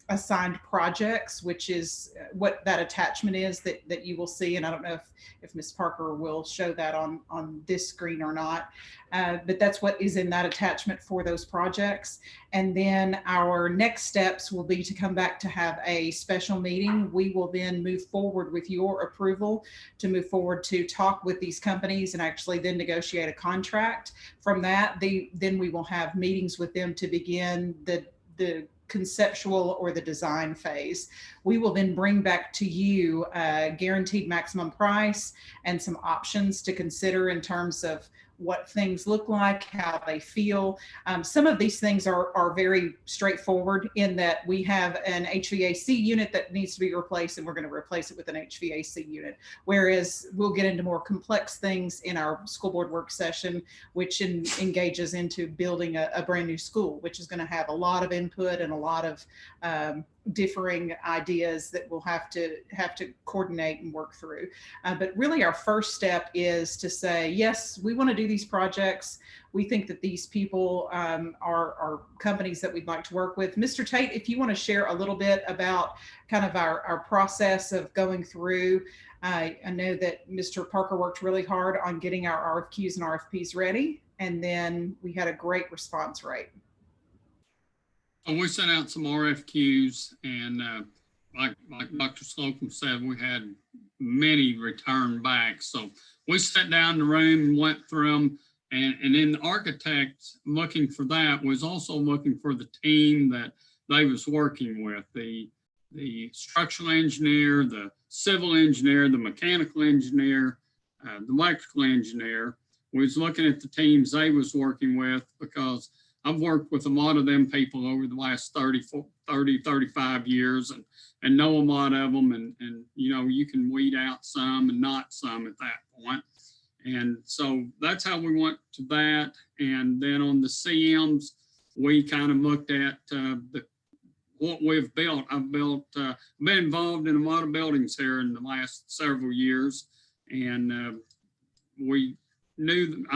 assigned projects, which is what that attachment is that you will see. And I don't know if Ms. Parker will show that on this screen or not, but that's what is in that attachment for those projects. And then our next steps will be to come back to have a special meeting. We will then move forward with your approval to move forward to talk with these companies and actually then negotiate a contract. From that, then we will have meetings with them to begin the conceptual or the design phase. We will then bring back to you a guaranteed maximum price and some options to consider in terms of what things look like, how they feel. Some of these things are very straightforward in that we have an HVAC unit that needs to be replaced and we're going to replace it with an HVAC unit. Whereas we'll get into more complex things in our school board work session, which engages into building a brand new school, which is going to have a lot of input and a lot of differing ideas that we'll have to coordinate and work through. But really our first step is to say, yes, we want to do these projects. We think that these people are companies that we'd like to work with. Mr. Tate, if you want to share a little bit about kind of our process of going through. I know that Mr. Parker worked really hard on getting our RFQs and RFPs ready, and then we had a great response rate.
We sent out some RFQs, and like Dr. Slocum said, we had many returned back. So we sat down in the room and went through them. And then the architect looking for that was also looking for the team that they was working with, the structural engineer, the civil engineer, the mechanical engineer, the electrical engineer. We was looking at the teams they was working with, because I've worked with a lot of them people over the last 35 years and know a lot of them. And you know, you can weed out some and not some at that point. And so that's how we went to that. And then on the CMs, we kind of looked at what we've built. I've been involved in a lot of buildings here in the last several years. And I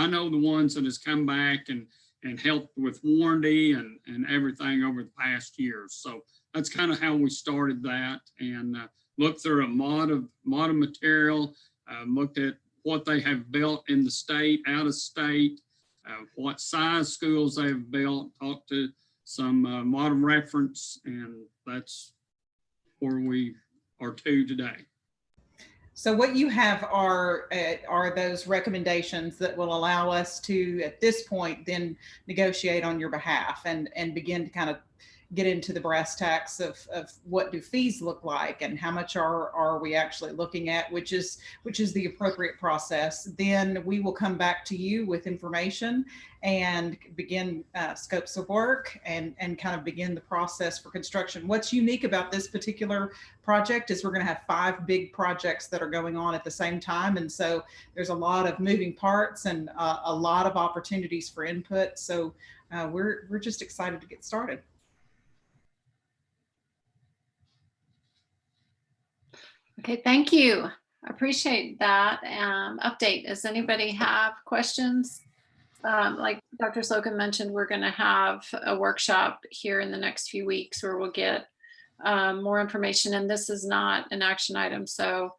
know the ones that has come back and helped with warranty and everything over the past years. So that's kind of how we started that. And looked through a mod of material, looked at what they have built in the state, out of state, what size schools they have built, talked to some modern reference, and that's where we are to today.
So what you have are those recommendations that will allow us to, at this point, then negotiate on your behalf and begin to kind of get into the brass tacks of what do fees look like and how much are we actually looking at, which is the appropriate process. Then we will come back to you with information and begin scopes of work and kind of begin the process for construction. What's unique about this particular project is we're going to have 5 big projects that are going on at the same time. And so there's a lot of moving parts and a lot of opportunities for input. So we're just excited to get started.
Okay, thank you. I appreciate that update. Does anybody have questions? Like Dr. Slocum mentioned, we're going to have a workshop here in the next few weeks where we'll get more information, and this is not an action item, so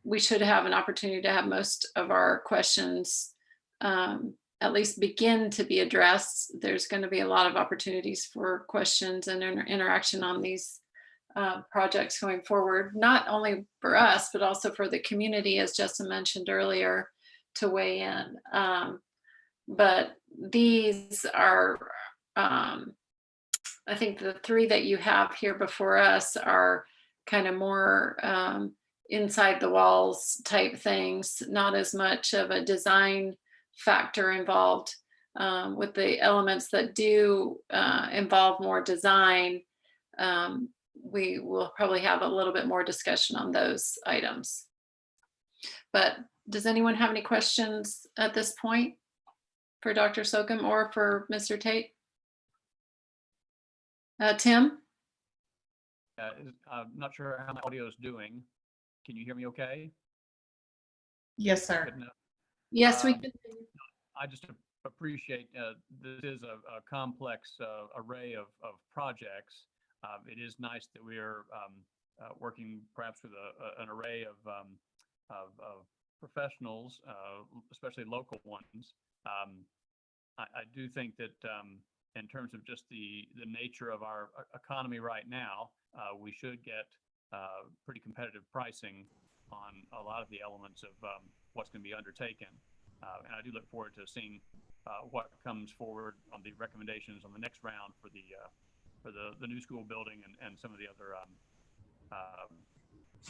we should have an opportunity to have most of our questions at least begin to be addressed. There's going to be a lot of opportunities for questions and interaction on these projects going forward, not only for us, but also for the community, as Justin mentioned earlier, to weigh in. But these are, I think the 3 that you have here before us are kind of more inside the walls type things, not as much of a design factor involved. With the elements that do involve more design, we will probably have a little bit more discussion on those items. But does anyone have any questions at this point for Dr. Slocum or for Mr. Tate? Tim?
I'm not sure how my audio is doing. Can you hear me okay?
Yes, sir.
Yes, we can.
I just appreciate this is a complex array of projects. It is nice that we are working perhaps with an array of professionals, especially local ones. I do think that in terms of just the nature of our economy right now, we should get pretty competitive pricing on a lot of the elements of what's going to be undertaken. And I do look forward to seeing what comes forward on the recommendations on the next round for the new school building and some of the other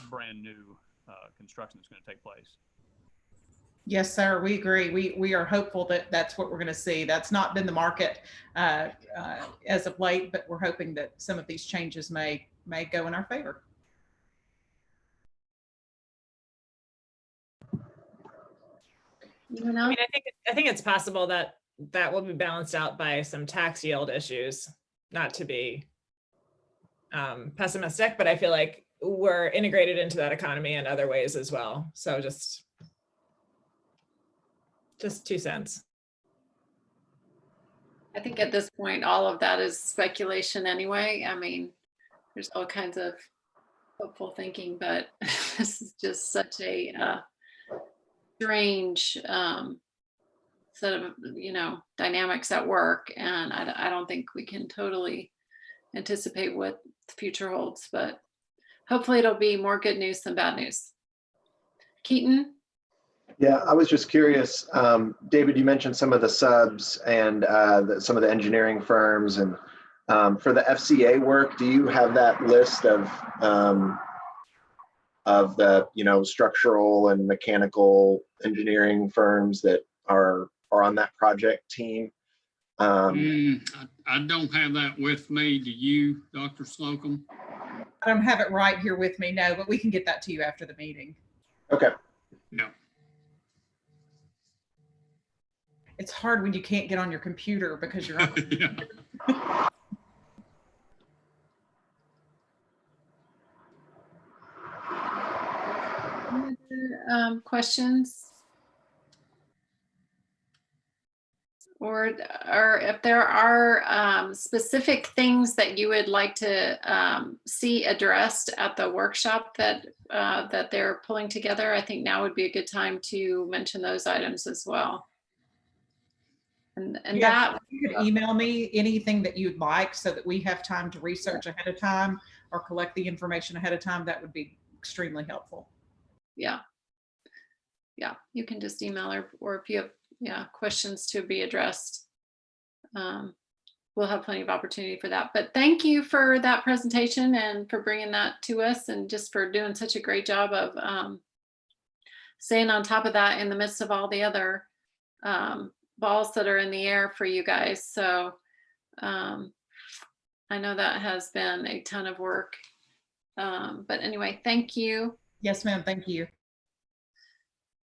brand new construction that's going to take place.
Yes, sir. We agree. We are hopeful that that's what we're going to see. That's not been the market as of late, but we're hoping that some of these changes may go in our favor.
You know?
I mean, I think it's possible that will be balanced out by some tax yield issues. Not to be pessimistic, but I feel like we're integrated into that economy in other ways as well. So just 2 cents.
I think at this point, all of that is speculation anyway. I mean, there's all kinds of hopeful thinking, but this is just such a strange set of, dynamics at work. And I don't think we can totally anticipate what the future holds, but hopefully it'll be more good news than bad news. Keaton?
Yeah, I was just curious, David, you mentioned some of the subs and some of the engineering firms, and for the FCA work, do you have that list of the structural and mechanical engineering firms that are on that project team?
I don't have that with me. Do you, Dr. Slocum?
I don't have it right here with me, no, but we can get that to you after the meeting.
Okay.
Yeah.
It's hard when you can't get on your computer because you're on.
Yeah.
Questions? or if there are specific things that you would like to see addressed at the workshop that that they're pulling together, I think now would be a good time to mention those items as well. And
Yeah,
that
you could email me anything that you'd like so that we have time to research ahead of time or collect the information ahead of time. That would be extremely helpful.
yeah, you can just email or if you have questions to be addressed, we'll have plenty of opportunity for that. But thank you for that presentation and for bringing that to us, and just for doing such a great job of staying on top of that in the midst of all the other balls that are in the air for you guys. So I know that has been a ton of work. But anyway, thank you.
Yes, ma'am. Thank you.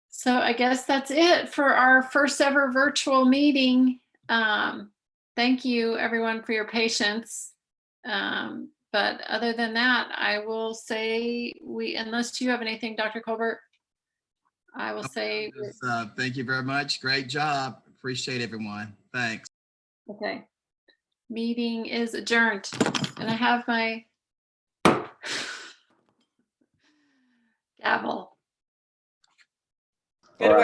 So I guess that's it for our first ever virtual meeting. Thank you everyone for your patience. But other than that, I will say unless you have anything, Dr. Colbert, I will say.
Thank you very much. Great job. Appreciate everyone. Thanks.
Okay. Meeting is adjourned. And I have my gavel.